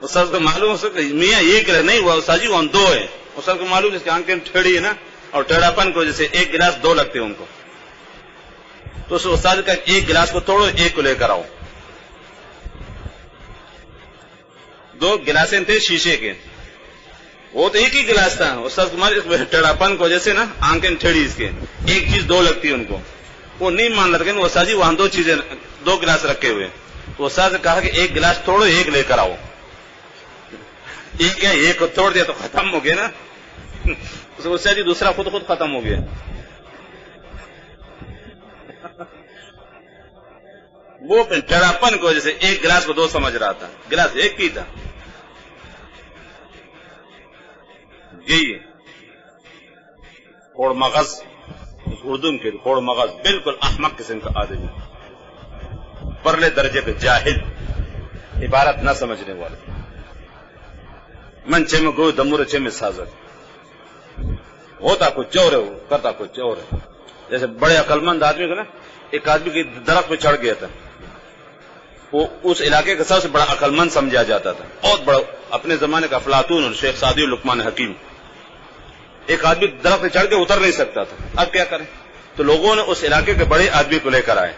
استاد کو معلوم ہو سکتا میاں ایک نہیں ہوا، استاد جی وہاں دو ہے. استاد کو معلوم جس کی آنکھیں ٹھیڑی ہے نا، اور ٹیڑھاپن کو جیسے ایک گلاس دو لگتے ہیں ان کو. تو اس استاد کا ایک گلاس کو توڑو، ایک کو لے کر آؤ. دو گلاسیں تھے شیشے کے، وہ تو ایک ہی گلاس تھا. استاد کمار ٹیڑھاپن کو جیسے نا آنکھیں ٹھیڑی اس کے، ایک چیز دو لگتی ہے ان کو. وہ نہیں مان رہا کہ استاد جی وہاں دو چیزیں، دو گلاس رکھے ہوئے. تو استاد نے کہا کہ ایک گلاس توڑو، ایک لے کر آؤ. ایک ہے، ایک کو توڑ دیا تو ختم ہو گیا نا. استاد جی دوسرا خود ختم ہو گیا. وہ ٹیڑھاپن کو جیسے ایک گلاس کو دو سمجھ رہا تھا، گلاس ایک ہی تھا. یہی کوڑ مغز اردو کے کوڑ مغز، بالکل احمق قسم کا آدمی، پرلے درجے کے جاہل، عبارت نہ سمجھنے والے. من چم گو دمور چم سازت، ہوتا کچھ اور ہے، کرتا کچھ اور ہے. جیسے بڑے عقل مند آدمی کو نا، ایک آدمی کی درخت پہ چڑھ گیا تھا، وہ اس علاقے کا سب سے بڑا عقل مند سمجھا جاتا تھا، بہت بڑا. اپنے زمانے کا افلاطون اور شیخ سعدی اور لقمان حکیم. ایک آدمی درخت پہ چڑھ کے اتر نہیں سکتا تھا، اب کیا کریں؟ تو لوگوں نے اس علاقے کے بڑے آدمی کو لے کر آئے.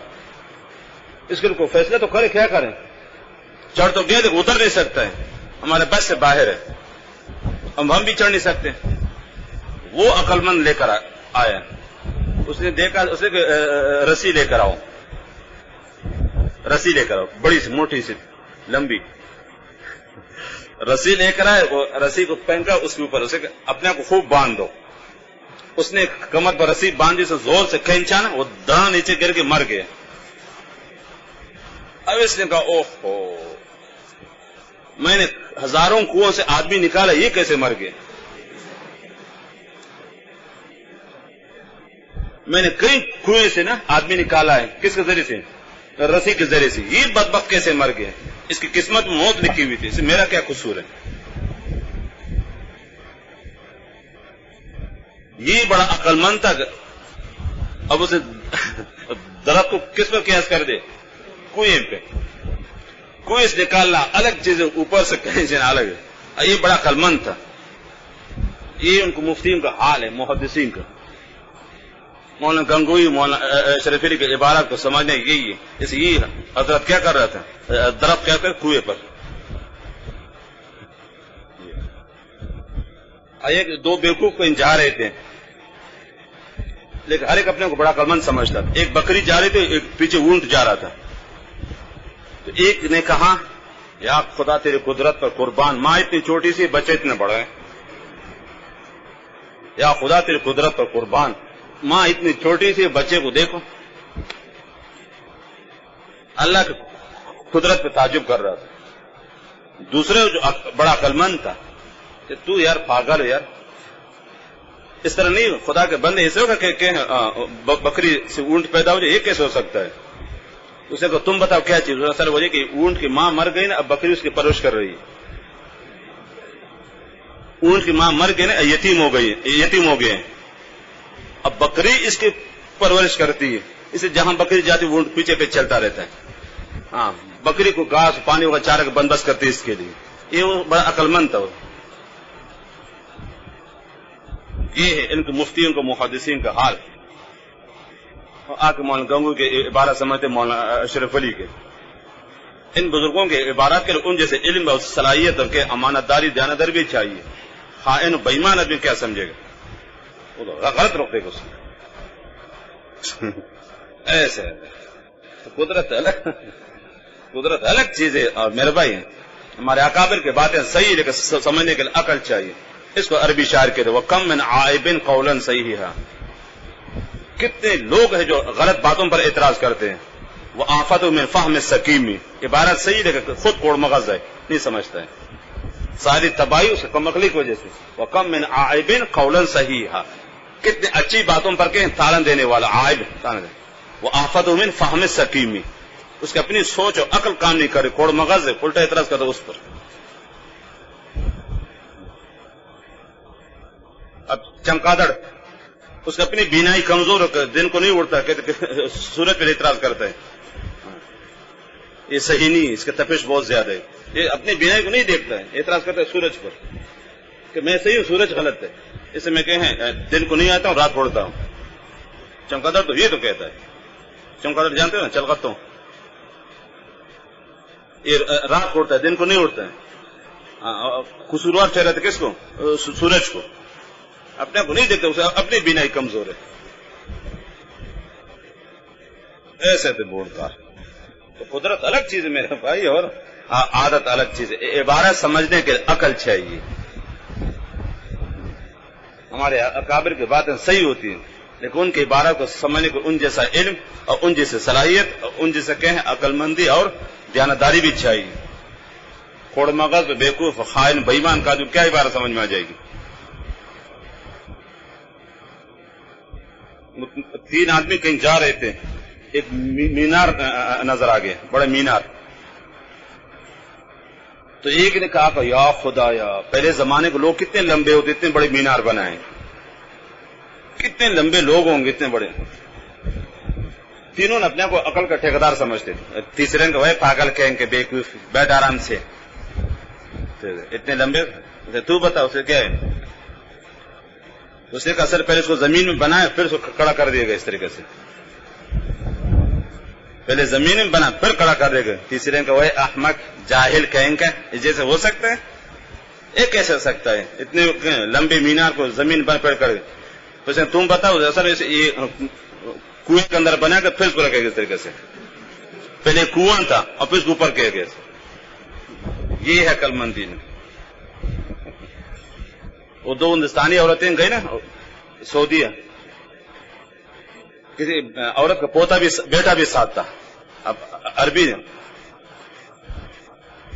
اس کے لیے کوئی فیصلہ تو کرے، کیا کریں؟ چڑھ تو گیا لیکن اتر نہیں سکتا ہے، ہمارے بس سے باہر ہے، ہم بھی چڑھ نہیں سکتے. وہ عقل مند لے کر آیا. اس نے دیکھا، اس نے رسی لے کر آؤ، رسی لے کر آؤ، بڑی سی موٹی سی لمبی رسی لے کر آئے. وہ رسی کو پہن کر اس کے اوپر اسے اپنے آپ کو خوب باندھ دو. اس نے کمر پر رسی باندھی، سے زور سے کھینچا نا، وہ دانا نیچے گر کے مر گیا. اب اس نے کہا اوہ، میں نے ہزاروں کنووں سے آدمی نکالا، یہ کیسے مر گیا؟ میں نے کئی کنویں سے نا آدمی نکالا ہے، کس کے ذریعے سے؟ رسی کے ذریعے سے. یہ بدبخت کیسے مر گیا؟ اس کی قسمت میں موت لکھی ہوئی تھی، اس میں میرا کیا قصور ہے؟ یہ بڑا عقل مند تھا. اب اسے درخت کو کس پر قیاس کر دے؟ کنویں پہ. کنویں سے نکالنا الگ چیز ہے، اوپر سے کہیں سے الگ ہے. یہ بڑا عقل مند تھا. یہ ان کو مفتیوں کا حال ہے، محدثین کا. مولانا گنگوئی، مولانا شریف علی کے عبارات کو سمجھنے یہی ہے. اس یہ حضرت کیا کر رہا تھا؟ درخت کیا کر کنویں پر. دو بیوقوف کو جا رہے تھے، لیکن ہر ایک اپنے کو بڑا عقلمند سمجھتا تھا. ایک بکری جا رہی تھی، ایک پیچھے اونٹ جا رہا تھا. تو ایک نے کہا یا خدا تیری قدرت پر قربان، ماں اتنی چھوٹی سی، بچے اتنے بڑے. یا خدا تیری قدرت پر قربان، ماں اتنی چھوٹی سی، بچے کو دیکھو. اللہ کی قدرت پہ تعجب کر رہا تھا. دوسرے جو بڑا عقلمند تھا کہ تو یار پاگل ہے یار، اس طرح نہیں، خدا کے بندے ایسے ہوگا کہ بکری سے اونٹ پیدا ہو جائے، یہ کیسے ہو سکتا ہے؟ اسے کہ تم بتاؤ کیا چیز؟ اصل وجہ کہ اونٹ کی ماں مر گئی نا، اب بکری اس کی پرورش کر رہی ہے. اونٹ کی ماں مر گئی نا، یتیم ہو گئے ہیں. اب بکری اس کی پرورش کرتی ہے، اسے جہاں بکری جاتی وہ پیچھے پہ چلتا رہتا ہے. ہاں، بکری کو گھاس پانی وغیرہ چارہ کا بندوبست کرتی ہے اس کے لیے. یہ وہ بڑا عقل مند تھا. یہ ہے ان کے مفتیوں کو محدثین کا حال. آ کے مولانا گنگو کے عبارت سمجھتے مولانا اشرف علی کے. ان بزرگوں کے عبارات کے ان جیسے علم اور صلاحیت اور امانت داری دیانتداری بھی چاہیے. خائن و بےمان آدمی کیا سمجھے گا، وہ تو غلط روکے گا اس کو. ایسے تو قدرت الگ چیز ہے. اور میرے بھائی ہمارے اکابر کی باتیں صحیح لیکن سمجھنے کے لیے عقل چاہیے. اس کو عربی شاعر کہتے وہ کم من عائب قولا صحیحا. کتنے لوگ ہیں جو غلط باتوں پر اعتراض کرتے ہیں. وہ آفت من فہم سقیمی، عبارت صحیح لیکن خود کوڑ مغز ہے، نہیں سمجھتا ہے. ساری تباہی اس کم عقلی کی وجہ سے. وہ کم من عائب قولا صحیحا، کتنے اچھی باتوں پر کہ تالن دینے والا عائب تالن دے. وہ آفت من فہم سقیمی، اس کی اپنی سوچ اور عقل کام نہیں کرے، کوڑ مغز ہے، الٹا اعتراض کرتا اس پر. اب چمکادڑ اس کی اپنی بینائی کمزور ہو، دن کو نہیں اڑتا، کہتے سورج پہ اعتراض کرتا ہے. یہ صحیح نہیں، اس کا تپش بہت زیادہ ہے. یہ اپنی بینائی کو نہیں دیکھتا ہے، اعتراض کرتا ہے سورج پر کہ میں صحیح ہوں، سورج غلط ہے. اس سے میں کہیں دن کو نہیں آتا ہوں، رات اڑتا ہوں. چمکادڑ تو یہ تو کہتا ہے. چمکادڑ جانتے ہو نا، چلغتوں، یہ رات اڑتا ہے، دن کو نہیں اڑتا ہے. قصوروار ٹھہراتے کس کو؟ سورج کو. اپنے کو نہیں دیکھتے، اسے اپنی بینائی کمزور ہے. ایسے تو بولتا. تو قدرت الگ چیز ہے میرے بھائی، اور عادت الگ چیز ہے. عبارت سمجھنے کے عقل چاہیے. ہمارے اکابر کی باتیں صحیح ہوتی ہیں لیکن ان کی عبارت کو سمجھنے کو ان جیسا علم اور ان جیسے صلاحیت اور ان جیسے کہیں عقل مندی اور دیانتداری بھی چاہیے. کوڑ مغز بیوقوف خائن بےمان کا جو کیا عبارت سمجھ میں آ جائے گی. 3 آدمی کہیں جا رہے تھے، ایک مینار نظر آ گیا، بڑا مینار. تو ایک نے کہا کہ یا خدا، یا پہلے زمانے کے لوگ کتنے لمبے ہوتے، اتنے بڑے مینار بنائے، کتنے لمبے لوگ ہوں گے، اتنے بڑے. تینوں نے اپنے کو عقل کا ٹھیکیدار سمجھتے. تیسرے نے کہا پاگل کہیں کہ بیوقوف، بیٹھ آرام سے، اتنے لمبے. تو بتا اسے کیا ہے. اس نے کہا سر پہلے اس کو زمین میں بنایا پھر اس کو کھڑا کر دیا گیا. اس طریقے سے پہلے زمین میں بنا پھر کھڑا کر دے گا. تیسرے کا وہ احمق جاہل کہیں گا، اس جیسے ہو سکتا ہے؟ یہ کیسے ہو سکتا ہے؟ اتنے لمبے مینار کو زمین پر پڑ کر. تو تم بتاؤ سر یہ کنویں کے اندر بنا کر پھر اس کو رکھے گا. اس طریقے سے پہلے کنواں تھا اور پھر اس کو اوپر کیا گیا. یہ ہے عقل مندی. وہ 2 ہندوستانی عورتیں گئی نا سعودیہ، کسی عورت کا بیٹا بھی ساتھ تھا، اب عربی نے.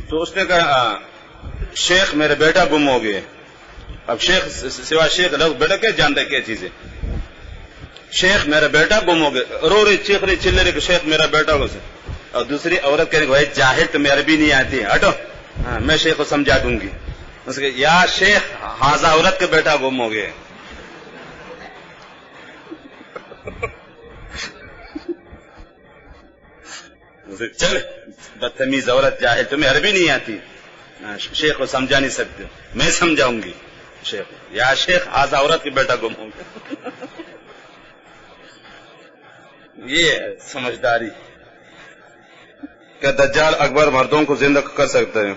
تو اس نے کہا شیخ میرے بیٹا گم ہو گئے. اب شیخ سوا شیخ لوگ بیٹا کیا جانتا ہے کیا چیز ہے. شیخ میرا بیٹا گم ہو گئے، رو رہی چیخ رہی چل رہی کہ شیخ میرا بیٹا ہو. اور دوسری عورت کہنے بھائی جاہل تمہیں عربی نہیں آتی ہے، ہٹو میں شیخ کو سمجھا دوں گی. اس کے یا شیخ حاضہ عورت کے بیٹا گم ہو گئے. چل بدتمیز عورت جاہل تمہیں عربی نہیں آتی، شیخ کو سمجھا نہیں سکتے، میں سمجھاؤں گی شیخ. یا شیخ حاضہ عورت کے بیٹا گم ہو گئے. یہ سمجھداری. کیا دجال اکبر مردوں کو زندہ کر سکتا ہے؟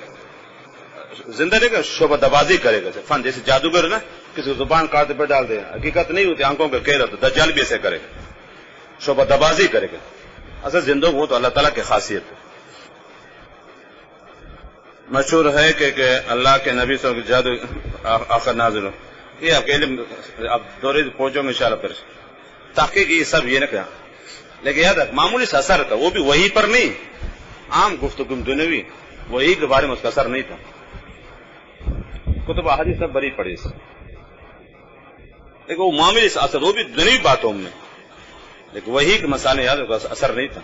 زندہ نہیں کر، شعبہ دبازی کرے گا. فن جیسے جادوگر ہے نا، کسی کو زبان کاٹے پہ ڈال دے، حقیقت نہیں ہوتی، آنکھوں کا کہہ رہا تو دجال بھی ایسے کرے گا، شعبہ دبازی کرے گا. اصل زندہ وہ تو اللہ تعالیٰ کی خاصیت ہے. مشہور ہے کہ اللہ کے نبی صلی اللہ علیہ وسلم جادو آخر نازل ہو. یہ اکیلے اب دورے پہنچو گے انشاءاللہ. پھر تحقیق یہ سب یہ نہ کہا، لیکن یاد رکھ معمولی سا اثر تھا، وہ بھی وہی پر نہیں، عام گفتگو دنیوی، وہی کے بارے میں اس کا اثر نہیں تھا. کتب احادیث سب بری پڑی سے، لیکن وہ معمولی سا اثر، وہ بھی دنیوی باتوں میں، لیکن وہی کے مسائل یاد رکھو اثر نہیں تھا.